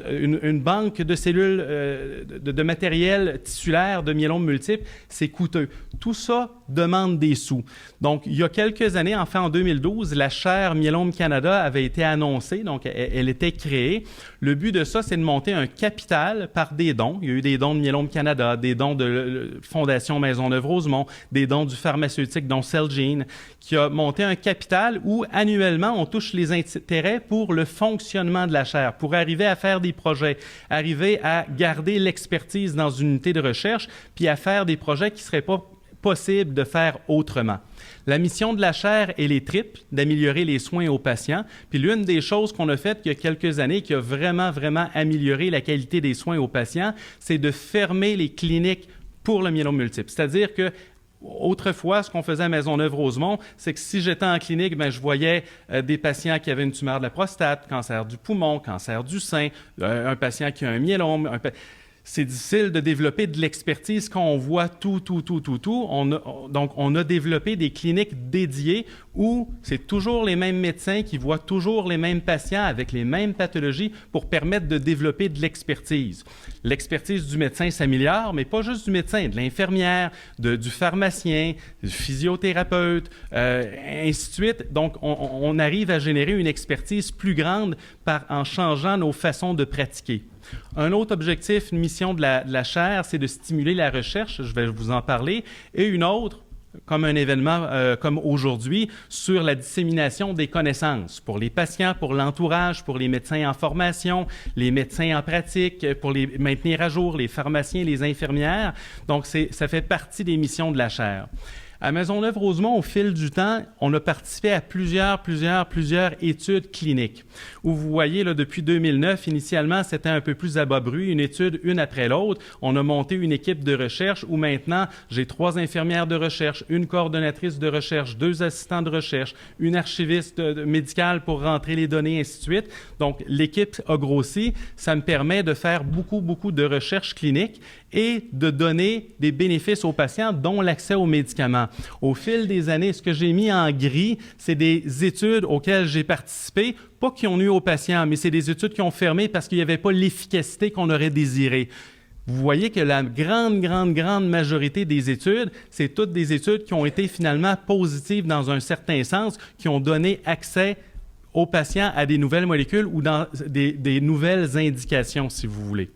Une banque de cellules, de matériel tissulaire de myélome multiple, c'est coûteux. Tout ça demande des sous. Donc, il y a quelques années, enfin en 2012, la chaire Myélome Canada avait été annoncée, donc elle était créée. Le but de ça, c'est de monter un capital par des dons. Il y a eu des dons de Myélome Canada, des dons de Fondation Maisonneuve-Rosemont, des dons du pharmaceutique, dont Celgene, qui a monté un capital où annuellement, on touche les intérêts pour le fonctionnement de la chaire, pour arriver à faire des projets, arriver à garder l'expertise dans une unité de recherche, puis à faire des projets qui ne seraient pas possibles de faire autrement. La mission de la chaire, elle est triple, d'améliorer les soins aux patients. Puis l'une des choses qu'on a faites il y a quelques années, qui a vraiment, vraiment amélioré la qualité des soins aux patients, c'est de fermer les cliniques pour le myélome multiple. C'est-à-dire que Autrefois, ce qu'on faisait à Maisonneuve-Rosemont, c'est que si j'étais en clinique, je voyais des patients qui avaient une tumeur de la prostate, cancer du poumon, cancer du sein, un patient qui a un myélome. C'est difficile de développer de l'expertise quand on voit tout. Donc, on a développé des cliniques dédiées où c'est toujours les mêmes médecins qui voient toujours les mêmes patients avec les mêmes pathologies pour permettre de développer de l'expertise. L'expertise du médecin s'améliore, mais pas juste du médecin, de l'infirmière, du pharmacien, du physiothérapeute, ainsi de suite. Donc, on arrive à générer une expertise plus grande en changeant nos façons de pratiquer. Un autre objectif, une mission de la chaire, c'est de stimuler la recherche, je vais vous en parler, et une autre, comme un événement comme aujourd'hui, sur la dissémination des connaissances pour les patients, pour l'entourage, pour les médecins en formation, les médecins en pratique, pour les maintenir à jour, les pharmaciens, les infirmières. Donc, ça fait partie des missions de la chaire. À Maisonneuve-Rosemont, au fil du temps, on a participé à plusieurs études cliniques. Où vous voyez, là, depuis 2009, initialement, c'était un peu plus à bas bruit, une étude, une après l'autre. On a monté une équipe de recherche où maintenant, j'ai 3 infirmières de recherche, une coordonnatrice de recherche, 2 assistants de recherche, une archiviste médicale pour rentrer les données, ainsi de suite. Donc, l'équipe a grossi. Ça me permet de faire beaucoup de recherches cliniques et de donner des bénéfices aux patients, dont l'accès aux médicaments. Au fil des années, ce que j'ai mis en gris, c'est des études auxquelles j'ai participé, pas qui ont nuit aux patients, mais c'est des études qui ont fermé parce qu'il n'y avait pas l'efficacité qu'on aurait désirée. Vous voyez que la grande majorité des études, c'est toutes des études qui ont été finalement positives dans un certain sens, qui ont donné accès aux patients à des nouvelles molécules ou dans des nouvelles indications, si vous voulez.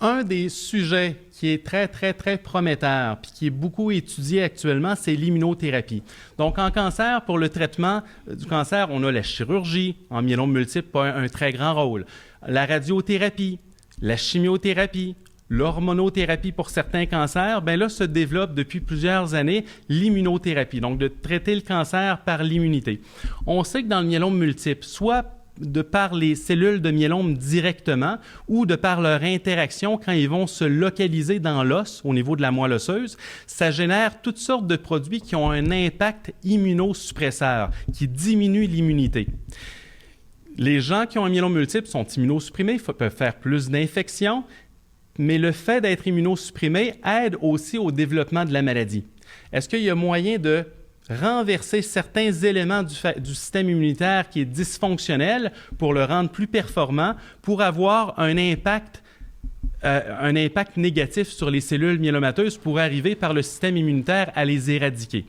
Un des sujets qui est très prometteur puis qui est beaucoup étudié actuellement, c'est l'immunothérapie. Donc, en cancer, pour le traitement du cancer, on a la chirurgie, en myélome multiple, pas un très grand rôle, la radiothérapie, la chimiothérapie, l'hormonothérapie pour certains cancers, bien là, se développe depuis plusieurs années l'immunothérapie, donc de traiter le cancer par l'immunité. On sait que dans le myélome multiple, soit de par les cellules de myélome directement ou de par leur interaction quand ils vont se localiser dans l'os au niveau de la moelle osseuse, ça génère toutes sortes de produits qui ont un impact immunosuppresseur, qui diminuent l'immunité. Les gens qui ont un myélome multiple sont immunosupprimés, peuvent faire plus d'infections, mais le fait d'être immunosupprimé aide aussi au développement de la maladie. Est-ce qu'il y a moyen de renverser certains éléments du système immunitaire qui est dysfonctionnel pour le rendre plus performant, pour avoir un impact négatif sur les cellules myélomateuses pour arriver par le système immunitaire à les éradiquer?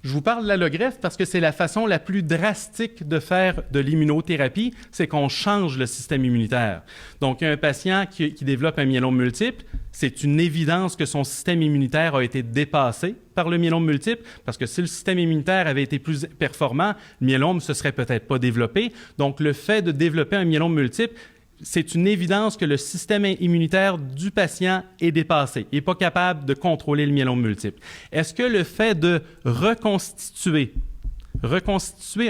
Je vous parle de l'allogreffe parce que c'est la façon la plus drastique de faire de l'immunothérapie, c'est qu'on change le système immunitaire. Donc, un patient qui développe un myélome multiple, c'est une évidence que son système immunitaire a été dépassé par le myélome multiple, parce que si le système immunitaire avait été plus performant, le myélome ne se serait peut-être pas développé. Donc, le fait de développer un myélome multiple, c'est une évidence que le système immunitaire du patient est dépassé, il n'est pas capable de contrôler le myélome multiple. Est-ce que le fait de reconstituer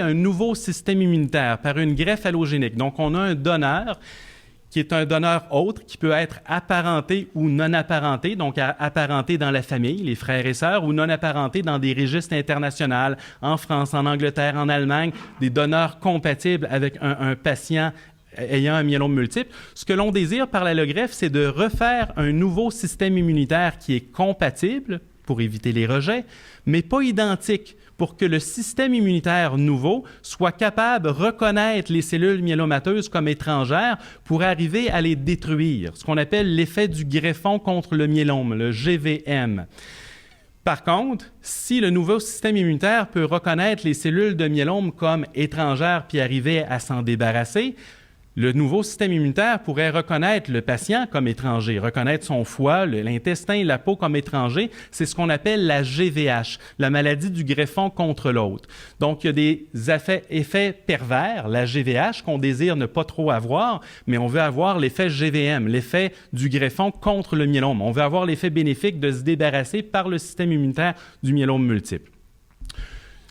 un nouveau système immunitaire par une greffe allogénique, donc on a un donneur qui est un donneur autre, qui peut être apparenté ou non apparenté, donc apparenté dans la famille, les frères et sœurs, ou non apparenté dans des registres internationaux, en France, en Angleterre, en Allemagne, des donneurs compatibles avec un patient ayant un myélome multiple. Ce que l'on désire par l'allogreffe, c'est de refaire un nouveau système immunitaire qui est compatible pour éviter les rejets, mais pas identique, pour que le système immunitaire nouveau soit capable de reconnaître les cellules myélomateuses comme étrangères pour arriver à les détruire, ce qu'on appelle l'effet du greffon contre le myélome, le GVM. Par contre, si le nouveau système immunitaire peut reconnaître les cellules de myélome comme étrangères puis arriver à s'en débarrasser, le nouveau système immunitaire pourrait reconnaître le patient comme étranger, reconnaître son foie, l'intestin, la peau comme étranger. C'est ce qu'on appelle la GVH, la maladie du greffon contre l'autre. Donc, il y a des effets pervers, la GVH, qu'on désire ne pas trop avoir, mais on veut avoir l'effet GVM, l'effet du greffon contre le myélome. On veut avoir l'effet bénéfique de se débarrasser par le système immunitaire du myélome multiple.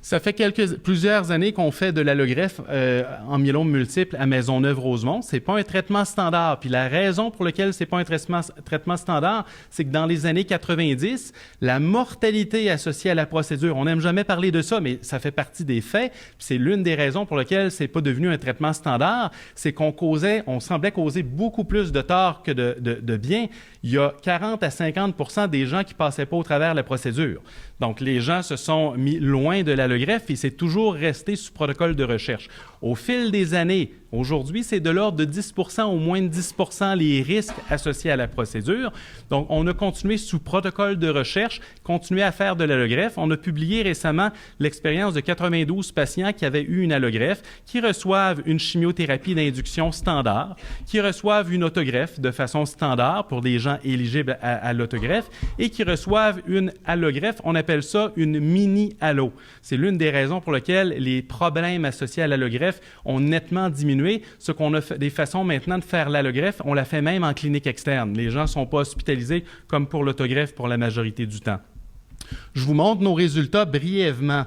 Ça fait plusieurs années qu'on fait de l'allogreffe en myélome multiple à Maisonneuve-Rosemont. C'est pas un traitement standard. Puis la raison pour laquelle c'est pas un traitement standard, c'est que dans les années 90, la mortalité associée à la procédure, on n'aime jamais parler de ça, mais ça fait partie des faits. Puis c'est l'une des raisons pour lesquelles c'est pas devenu un traitement standard, c'est on semblait causer beaucoup plus de tort que de bien. Il y a 40 à 50 des gens qui passaient pas au travers la procédure. Donc, les gens se sont mis loin de l'allogreffe et c'est toujours resté sous protocole de recherche. Au fil des années, aujourd'hui, c'est de l'ordre de 10 au moins de 10 les risques associés à la procédure. Donc, on a continué sous protocole de recherche, continué à faire de l'allogreffe. On a publié récemment l'expérience de 92 patients qui avaient eu une allogreffe, qui reçoivent une chimiothérapie d'induction standard, qui reçoivent une autogreffe de façon standard pour des gens éligibles à l'autogreffe et qui reçoivent une allogreffe. On appelle ça une mini-allo. C'est l'une des raisons pour lesquelles les problèmes associés à l'allogreffe ont nettement diminué. Ce qu'on a fait, des façons maintenant de faire l'allogreffe, on la fait même en clinique externe. Les gens ne sont pas hospitalisés comme pour l'autogreffe pour la majorité du temps. Je vous montre nos résultats brièvement.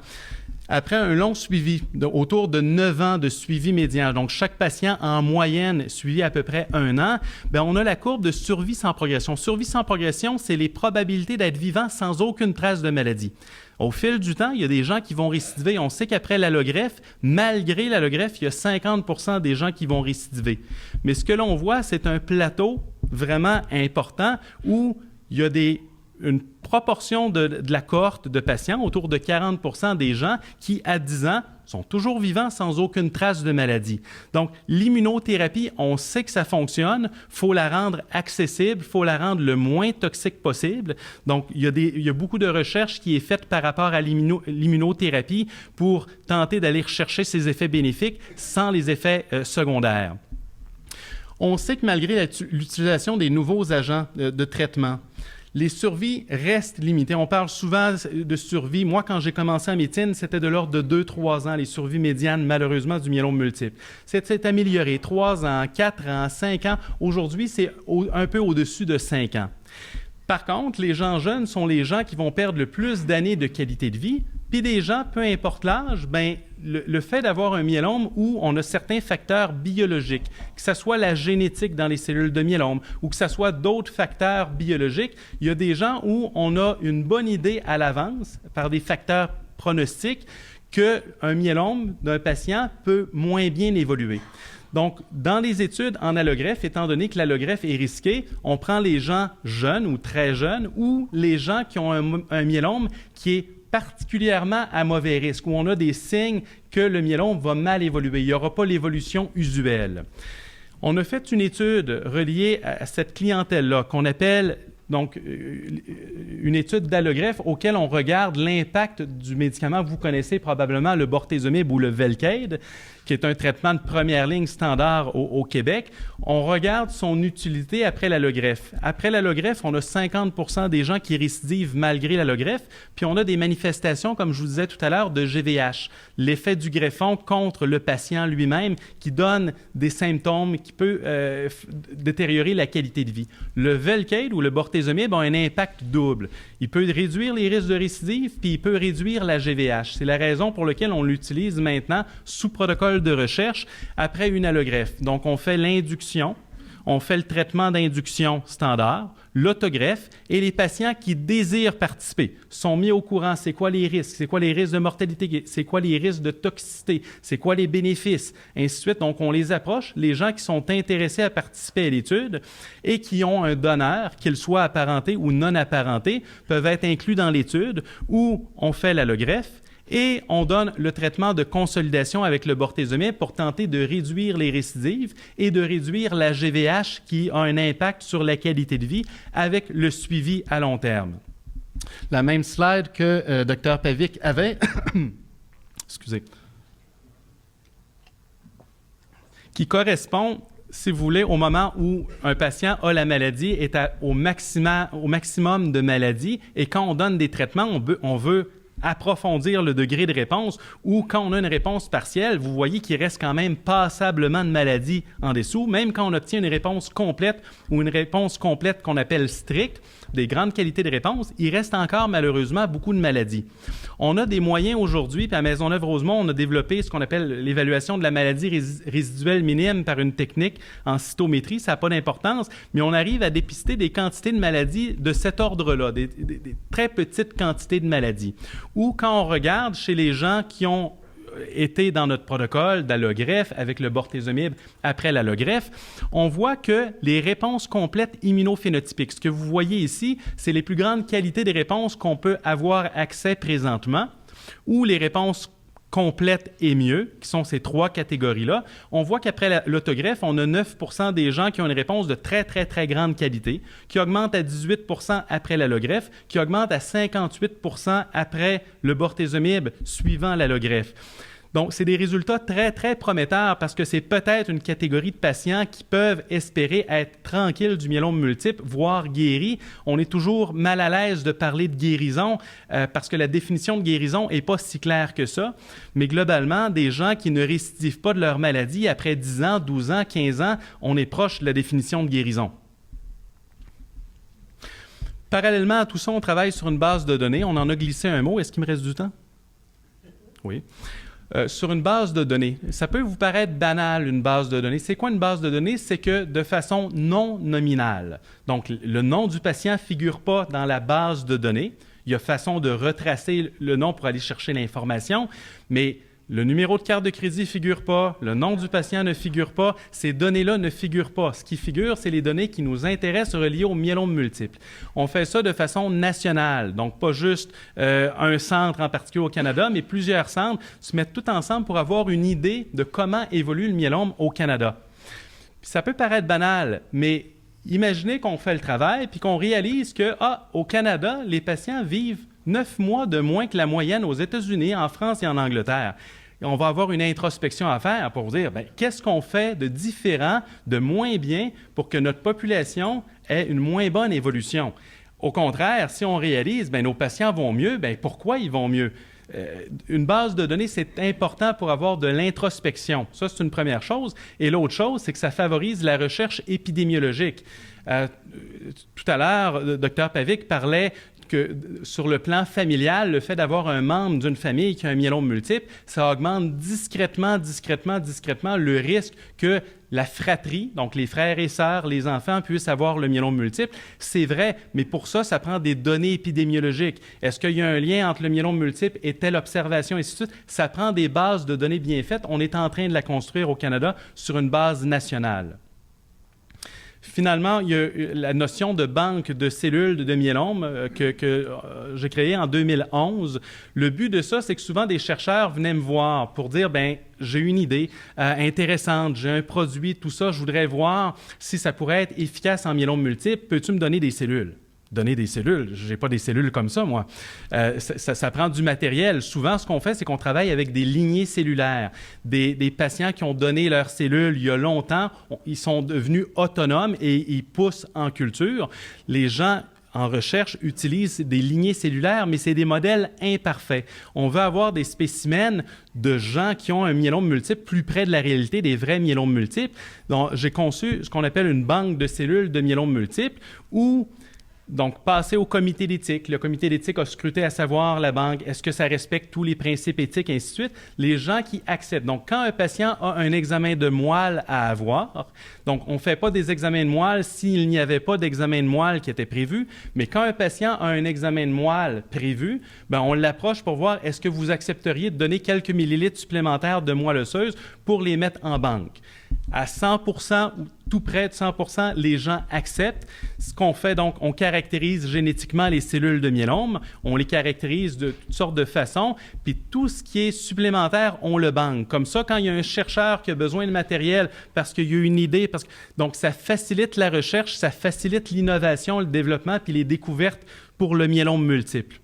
Après un long suivi, autour de 9 ans de suivi médian, donc chaque patient en moyenne suivi à peu près 1 an, bien, on a la courbe de survie sans progression. Survie sans progression, c'est les probabilités d'être vivant sans aucune trace de maladie. Au fil du temps, il y a des gens qui vont récidiver. On sait qu'après l'allogreffe, malgré l'allogreffe, il y a 50 des gens qui vont récidiver. Mais ce que l'on voit, c'est un plateau vraiment important où il y a une proportion de la cohorte de patients, autour de 40 des gens qui, à 10 ans, sont toujours vivants sans aucune trace de maladie. Donc, l'immunothérapie, on sait que ça fonctionne, il faut la rendre accessible, il faut la rendre le moins toxique possible. Donc, il y a beaucoup de recherches qui est faite par rapport à l'immunothérapie pour tenter d'aller rechercher ces effets bénéfiques sans les effets secondaires. On sait que malgré l'utilisation des nouveaux agents de traitement, les survies restent limitées. On parle souvent de survie. Moi, quand j'ai commencé en médecine, c'était de l'ordre de 2-3 ans, les survies médianes, malheureusement, du myélome multiple. C'est amélioré. 3 ans, 4 ans, 5 ans. Aujourd'hui, c'est un peu au-dessus de 5 ans. Par contre, les gens jeunes sont les gens qui vont perdre le plus d'années de qualité de vie. Puis des gens, peu importe l'âge, bien, le fait d'avoir un myélome où on a certains facteurs biologiques, que ce soit la génétique dans les cellules de myélome ou que ce soit d'autres facteurs biologiques, il y a des gens où on a une bonne idée à l'avance, par des facteurs pronostiques, qu'un myélome d'un patient peut moins bien évoluer. Donc, dans les études en allogreffe, étant donné que l'allogreffe est risquée, on prend les gens jeunes ou très jeunes ou les gens qui ont un myélome qui est particulièrement à mauvais risque, où on a des signes que le myélome va mal évoluer. Il n'y aura pas l'évolution usuelle. On a fait une étude reliée à cette clientèle-là qu'on appelle donc une étude d'allogreffe auquel on regarde l'impact du médicament. Vous connaissez probablement le bortezomib ou le Velcade, qui est un traitement de première ligne standard au Québec. On regarde son utilité après l'allogreffe. Après l'allogreffe, on a 50 des gens qui récidivent malgré l'allogreffe, puis on a des manifestations, comme je vous disais tout à l'heure, de GVH, l'effet du greffon contre le patient lui-même, qui donne des symptômes qui peut détériorer la qualité de vie. Le Velcade ou le bortezomib a un impact double. Il peut réduire les risques de récidive, puis il peut réduire la GVH. C'est la raison pour laquelle on l'utilise maintenant sous protocole de recherche après une allogreffe. Donc, on fait l'induction, on fait le traitement d'induction standard, l'autogreffe, et les patients qui désirent participer sont mis au courant. C'est quoi les risques? C'est quoi les risques de mortalité? C'est quoi les risques de toxicité? C'est quoi les bénéfices? Ainsi de suite. Donc, on les approche. Les gens qui sont intéressés à participer à l'étude et qui ont un donneur, qu'il soit apparenté ou non apparenté, peuvent être inclus dans l'étude où on fait l'allogreffe. Et on donne le traitement de consolidation avec le bortezomib pour tenter de réduire les récidives et de réduire la GVH qui a un impact sur la qualité de vie avec le suivi à long terme. La même slide que Dr Pavik avait, excusez, qui correspond, si vous voulez, au moment où un patient a la maladie, est au maximum de maladie, et quand on donne des traitements, on veut approfondir le degré de réponse, ou quand on a une réponse partielle, vous voyez qu'il reste quand même passablement de maladie en dessous, même quand on obtient une réponse complète ou une réponse complète qu'on appelle stricte, des grandes qualités de réponse, il reste encore malheureusement beaucoup de maladies. On a des moyens aujourd'hui, puis à Maisonneuve-Rosemont, on a développé ce qu'on appelle l'évaluation de la maladie résiduelle minime par une technique en cytométrie. Ça n'a pas d'importance, mais on arrive à dépister des quantités de maladies de cet ordre-là, des très petites quantités de maladies. Ou quand on regarde chez les gens qui ont été dans notre protocole d'allogreffe avec le bortezomib après l'allogreffe, on voit que les réponses complètes immunophénotypiques, ce que vous voyez ici, c'est les plus grandes qualités des réponses qu'on peut avoir accès présentement, ou les réponses complètes et mieux, qui sont ces trois catégories-là. On voit qu'après l'autogreffe, on a 9 % des gens qui ont une réponse de très, très, très grande qualité, qui augmente à 18 % après l'allogreffe, qui augmente à 58 % après le bortezomib suivant l'allogreffe. Donc, c'est des résultats très, très prometteurs parce que c'est peut-être une catégorie de patients qui peuvent espérer être tranquilles du myélome multiple, voire guéris. On est toujours mal à l'aise de parler de guérison parce que la définition de guérison n'est pas si claire que ça. Mais globalement, des gens qui ne récidivent pas de leur maladie après 10 ans, 12 ans, 15 ans, on est proche de la définition de guérison. Parallèlement à tout ça, on travaille sur une base de données. On en a glissé un mot. Est-ce qu'il me reste du temps? Oui. Sur une base de données. Ça peut vous paraître banal, une base de données. C'est quoi une base de données? C'est que de façon non nominale. Donc, le nom du patient ne figure pas dans la base de données. Il y a façon de retracer le nom pour aller chercher l'information, mais le numéro de carte de crédit ne figure pas, le nom du patient ne figure pas, ces données-là ne figurent pas. Ce qui figure, c'est les données qui nous intéressent reliées au myélome multiple. On fait ça de façon nationale, donc pas juste un centre en particulier au Canada, mais plusieurs centres se mettent tout ensemble pour avoir une idée de comment évolue le myélome au Canada. Puis ça peut paraître banal, mais imaginez qu'on fait le travail puis qu'on réalise que, au Canada, les patients vivent 9 mois de moins que la moyenne aux États-Unis, en France et en Angleterre. Et on va avoir une introspection à faire pour dire, qu'est-ce qu'on fait de différent, de moins bien, pour que notre population ait une moins bonne évolution? Au contraire, si on réalise, nos patients vont mieux, pourquoi ils vont mieux? Une base de données, c'est important pour avoir de l'introspection. Ça, c'est une première chose. Et l'autre chose, c'est que ça favorise la recherche épidémiologique. Tout à l'heure, le Dr Pavik parlait que sur le plan familial, le fait d'avoir un membre d'une famille qui a un myélome multiple, ça augmente discrètement le risque que la fratrie, donc les frères et sœurs, les enfants, puissent avoir le myélome multiple. C'est vrai, mais pour ça, ça prend des données épidémiologiques. Est-ce qu'il y a un lien entre le myélome multiple et telle observation, et ainsi de suite? Ça prend des bases de données bien faites. On est en train de la construire au Canada sur une base nationale. Finalement, il y a la notion de banque de cellules de myélome que j'ai créée en 2011. Le but de ça, c'est que souvent des chercheurs venaient me voir pour dire, j'ai une idée intéressante, j'ai un produit, tout ça, je voudrais voir si ça pourrait être efficace en myélome multiple. Peux-tu me donner des cellules? Donner des cellules. Je n'ai pas des cellules comme ça, moi. Ça prend du matériel. Souvent, ce qu'on fait, c'est qu'on travaille avec des lignées cellulaires. Des patients qui ont donné leurs cellules il y a longtemps, ils sont devenus autonomes et ils poussent en culture. Les gens en recherche utilisent des lignées cellulaires, mais c'est des modèles imparfaits. On veut avoir des spécimens de gens qui ont un myélome multiple plus près de la réalité des vrais myélomes multiples. Donc, j'ai conçu ce qu'on appelle une banque de cellules de myélome multiple où donc, passer au comité d'éthique. Le comité d'éthique a scruté à savoir la banque, est-ce que ça respecte tous les principes éthiques, et ainsi de suite. Les gens qui acceptent. Donc, quand un patient a un examen de moelle à avoir, donc on ne fait pas des examens de moelle s'il n'y avait pas d'examen de moelle qui était prévu, mais quand un patient a un examen de moelle prévu, on l'approche pour voir est-ce que vous accepteriez de donner quelques millilitres supplémentaires de moelle osseuse pour les mettre en banque. À 100% ou tout près de 100%, les gens acceptent. Ce qu'on fait, donc, on caractérise génétiquement les cellules de myélome, on les caractérise de toutes sortes de façons, puis tout ce qui est supplémentaire, on le banque. Comme ça, quand il y a un chercheur qui a besoin de matériel parce qu'il y a une idée, donc ça facilite la recherche, ça facilite l'innovation, le développement, puis les découvertes pour le myélome multiple.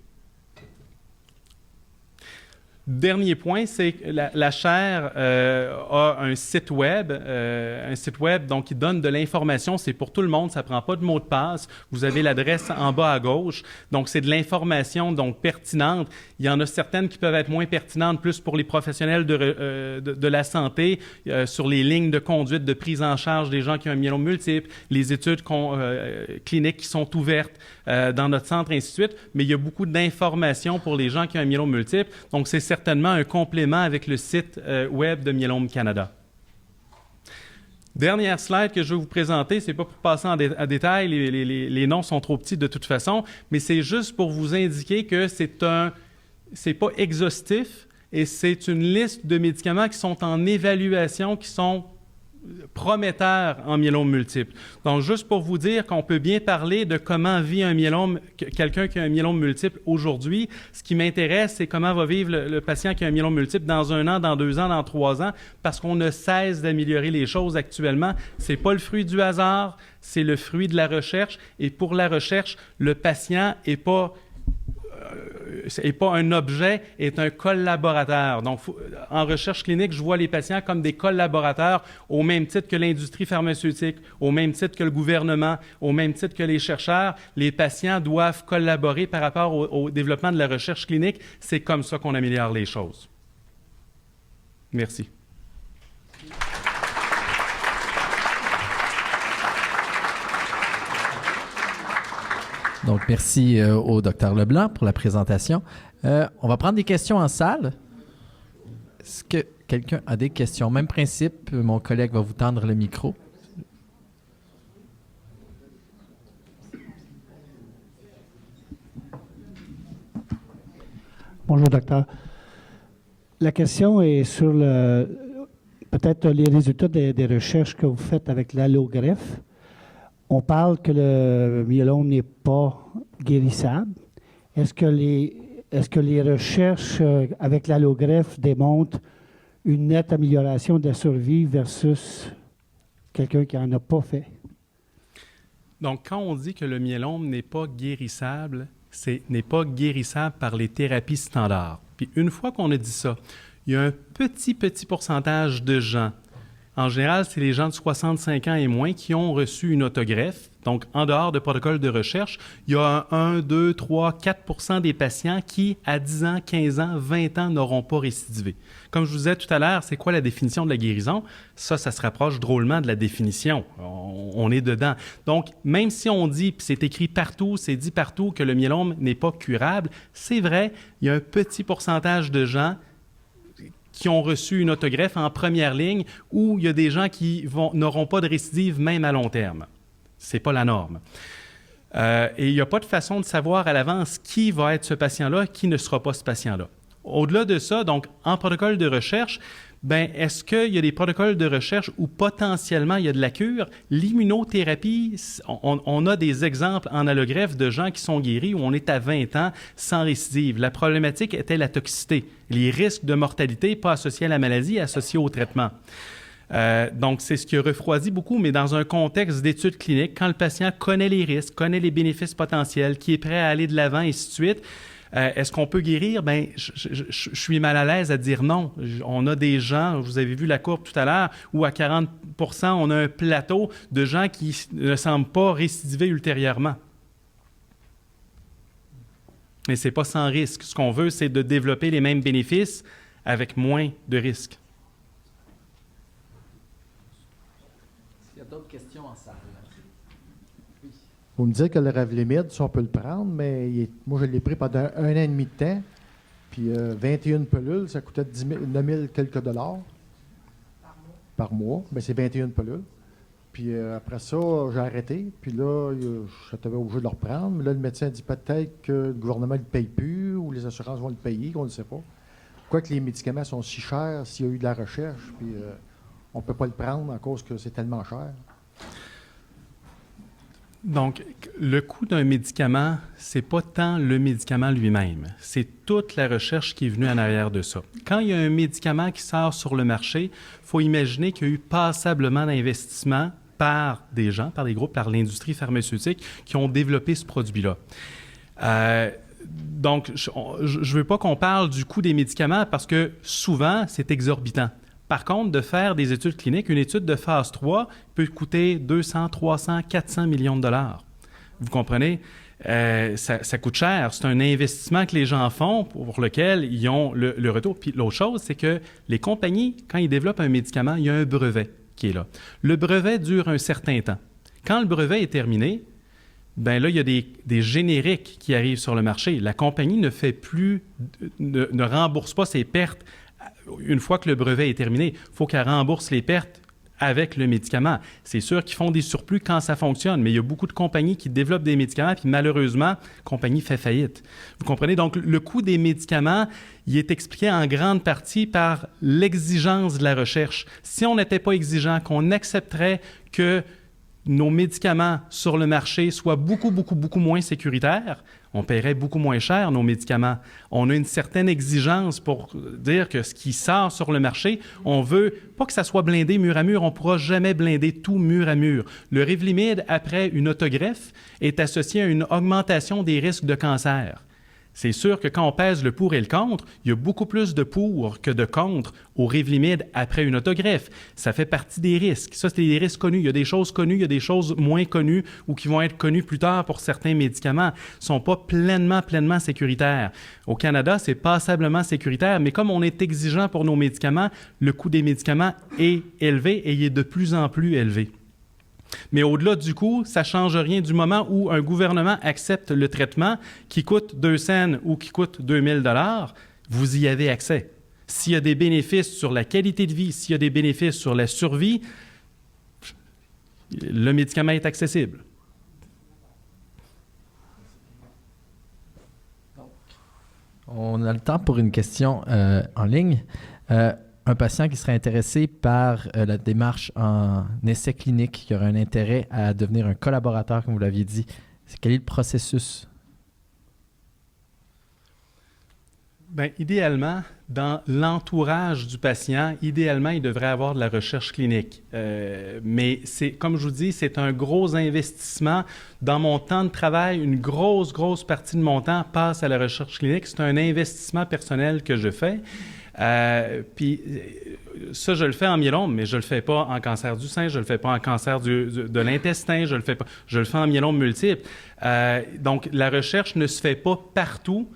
Dernier point, c'est que la chaire a un site web donc qui donne de l'information. C'est pour tout le monde, ça ne prend pas de mot de passe. Vous avez l'adresse en bas à gauche. Donc, c'est de l'information donc pertinente. Il y en a certaines qui peuvent être moins pertinentes, plus pour les professionnels de la santé, sur les lignes de conduite de prise en charge des gens qui ont un myélome multiple, les études cliniques qui sont ouvertes dans notre centre, ainsi de suite. Mais il y a beaucoup d'informations pour les gens qui ont un myélome multiple. Donc, c'est certainement un complément avec le site web de Myélome Canada. Dernière slide que je vais vous présenter, c'est pas pour passer en détail, les noms sont trop petits de toute façon, mais c'est juste pour vous indiquer que c'est pas exhaustif et c'est une liste de médicaments qui sont en évaluation, qui sont prometteurs en myélome multiple. Donc, juste pour vous dire qu'on peut bien parler de comment vit quelqu'un qui a un myélome multiple aujourd'hui. Ce qui m'intéresse, c'est comment va vivre le patient qui a un myélome multiple dans 1 an, dans 2 ans, dans 3 ans, parce qu'on ne cesse d'améliorer les choses actuellement. C'est pas le fruit du hasard, c'est le fruit de la recherche. Et pour la recherche, le patient n'est pas un objet, est un collaborateur. Donc, en recherche clinique, je vois les patients comme des collaborateurs au même titre que l'industrie pharmaceutique, au même titre que le gouvernement, au même titre que les chercheurs. Les patients doivent collaborer par rapport au développement de la recherche clinique. C'est comme ça qu'on améliore les choses. Merci. Donc, merci au Dr Leblanc pour la présentation. On va prendre des questions en salle. Est-ce que quelqu'un a des questions? Même principe, mon collègue va vous tendre le micro. Bonjour, docteur. La question est sur peut-être les résultats des recherches que vous faites avec l'allogreffe. On parle que le myélome n'est pas guérissable. Est-ce que les recherches avec l'allogreffe démontrent une nette amélioration de la survie versus quelqu'un qui n'en a pas fait? Donc, quand on dit que le myélome n'est pas guérissable, n'est pas guérissable par les thérapies standards. Puis une fois qu'on a dit ça, il y a un petit pourcentage de gens. En général, c'est les gens de 65 ans et moins qui ont reçu une autogreffe. Donc, en dehors de protocole de recherche, il y a 1, 2, 3, 4 % des patients qui, à 10 ans, 15 ans, 20 ans, n'auront pas récidivé. Comme je vous disais tout à l'heure, c'est quoi la définition de la guérison? Ça se rapproche drôlement de la définition. On est dedans. Donc, même si on dit, puis c'est écrit partout, c'est dit partout que le myélome n'est pas curable, c'est vrai, il y a un petit pourcentage de gens qui ont reçu une autogreffe en première ligne, où il y a des gens qui n'auront pas de récidive même à long terme. Ce n'est pas la norme. Et il n'y a pas de façon de savoir à l'avance qui va être ce patient-là, qui ne sera pas ce patient-là. Au-delà de ça, donc, en protocole de recherche, est-ce qu'il y a des protocoles de recherche où potentiellement il y a de la cure? L'immunothérapie, on a des exemples en allogreffe de gens qui sont guéris où on est à 20 ans sans récidive. La problématique était la toxicité, les risques de mortalité pas associés à la maladie, associés au traitement. Donc, c'est ce qui a refroidi beaucoup, mais dans un contexte d'études cliniques, quand le patient connaît les risques, connaît les bénéfices potentiels, qui est prêt à aller de l'avant, et ainsi de suite, est-ce qu'on peut guérir? Je suis mal à l'aise à dire non. On a des gens, vous avez vu la courbe tout à l'heure, où à 40 % on a un plateau de gens qui ne semblent pas récidiver ultérieurement. Mais ce n'est pas sans risque. Ce qu'on veut, c'est de développer les mêmes bénéfices avec moins de risques. S'il y a d'autres questions en salle. Vous me dites que le Revlimid, si on peut le prendre, mais moi, je l'ai pris pendant 1 an et demi de temps. Puis 21 pelules, ça coûtait 9 000 quelques dollars. Par mois. Bien, c'est 21 pelules. Puis après ça, j'ai arrêté. Puis là, j'étais obligé de le reprendre. Mais là, le médecin dit peut-être que le gouvernement ne le paye plus ou les assurances vont le payer, qu'on ne sait pas. Pourquoi que les médicaments sont si chers s'il y a eu de la recherche? Puis on ne peut pas le prendre à cause que c'est tellement cher. Donc, le coût d'un médicament, c'est pas tant le médicament lui-même, c'est toute la recherche qui est venue en arrière de ça. Quand il y a un médicament qui sort sur le marché, il faut imaginer qu'il y a eu passablement d'investissements par des gens, par des groupes, par l'industrie pharmaceutique qui ont développé ce produit-là. Donc, je ne veux pas qu'on parle du coût des médicaments parce que souvent, c'est exorbitant. Par contre, de faire des études cliniques, une étude de phase 3 peut coûter 200, 300, 400 millions de dollars. Vous comprenez? Ça coûte cher. C'est un investissement que les gens font pour lequel ils ont le retour. Puis l'autre chose, c'est que les compagnies, quand ils développent un médicament, il y a un brevet qui est là. Le brevet dure un certain temps. Quand le brevet est terminé, ben là, il y a des génériques qui arrivent sur le marché. La compagnie ne rembourse pas ses pertes une fois que le brevet est terminé. Il faut qu'elle rembourse les pertes avec le médicament. C'est sûr qu'ils font des surplus quand ça fonctionne, mais il y a beaucoup de compagnies qui développent des médicaments, puis malheureusement, la compagnie fait faillite. Vous comprenez? Donc, le coût des médicaments, il est expliqué en grande partie par l'exigence de la recherche. Si on n'était pas exigeant, qu'on accepterait que nos médicaments sur le marché soient beaucoup moins sécuritaires, on paierait beaucoup moins cher nos médicaments. On a une certaine exigence pour dire que ce qui sort sur le marché, on veut pas que ça soit blindé mur à mur. On ne pourra jamais blinder tout mur à mur. Le Revlimid, après une autogreffe, est associé à une augmentation des risques de cancer. C'est sûr que quand on pèse le pour et le contre, il y a beaucoup plus de pour que de contre au Revlimid après une autogreffe. Ça fait partie des risques. Ça, c'est des risques connus. Il y a des choses connues, il y a des choses moins connues ou qui vont être connues plus tard pour certains médicaments. Ils ne sont pas pleinement sécuritaires. Au Canada, c'est passablement sécuritaire, mais comme on est exigeant pour nos médicaments, le coût des médicaments est élevé et il est de plus en plus élevé. Mais au-delà du coût, ça ne change rien du moment où un gouvernement accepte le traitement qui coûte 2 cents ou qui coûte 2000 $, vous y avez accès. S'il y a des bénéfices sur la qualité de vie, s'il y a des bénéfices sur la survie, le médicament est accessible. On a le temps pour une question en ligne. Un patient qui serait intéressé par la démarche en essai clinique, qui aurait un intérêt à devenir un collaborateur, comme vous l'aviez dit, quel est le processus? Bien, idéalement, dans l'entourage du patient, idéalement, il devrait avoir de la recherche clinique. Mais comme je vous dis, c'est un gros investissement. Dans mon temps de travail, une grosse partie de mon temps passe à la recherche clinique. C'est un investissement personnel que je fais. Puis ça, je le fais en myélome, mais je le fais pas en cancer du sein, je le fais pas en cancer de l'intestin, je le fais en myélome multiple. Donc, la recherche ne se fait pas partout,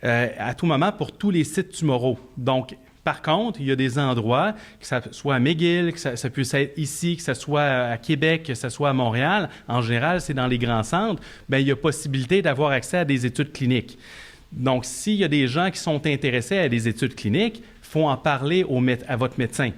à tout moment, pour tous les sites tumoraux. Donc, par contre, il y a des endroits, que ça soit à McGill, que ça puisse être ici, que ce soit à Québec, que ce soit à Montréal, en général, c'est dans les grands centres, bien, il y a possibilité d'avoir accès à des études cliniques. Donc, s'il y a des gens qui sont intéressés à des études cliniques, il faut en parler à votre médecin.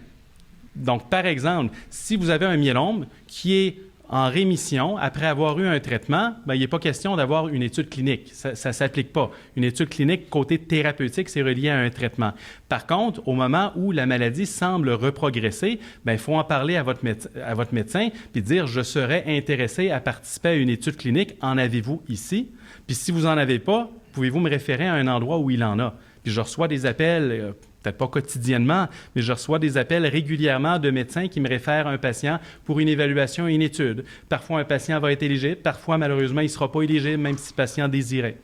Donc, par exemple, si vous avez un myélome qui est en rémission après avoir eu un traitement, bien, il n'est pas question d'avoir une étude clinique. Ça ne s'applique pas. Une étude clinique, côté thérapeutique, c'est relié à un traitement. Par contre, au moment où la maladie semble reprogresser, bien, il faut en parler à votre médecin puis dire « Je serais intéressé à participer à une étude clinique. En avez-vous ici? » Puis si vous n'en avez pas, pouvez-vous me référer à un endroit où il en a? Puis je reçois des appels, peut-être pas quotidiennement, mais je reçois des appels régulièrement de médecins qui me réfèrent un patient pour une évaluation et une étude. Parfois, un patient va être éligible, parfois, malheureusement, il ne sera pas éligible, même si le patient désirait.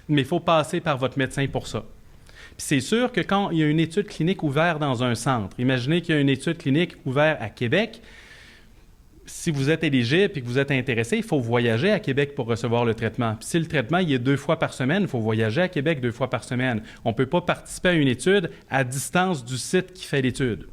Mais il faut passer par votre médecin pour ça. Puis c'est sûr que quand il y a une étude clinique ouverte dans un centre, imaginez qu'il y a une étude clinique ouverte à Québec, si vous êtes éligible et que vous êtes intéressé, il faut voyager à Québec pour recevoir le traitement. Puis si le traitement il est 2 fois par semaine, il faut voyager à Québec 2 fois par semaine. On ne peut pas participer à une étude à distance du site qui fait l'étude.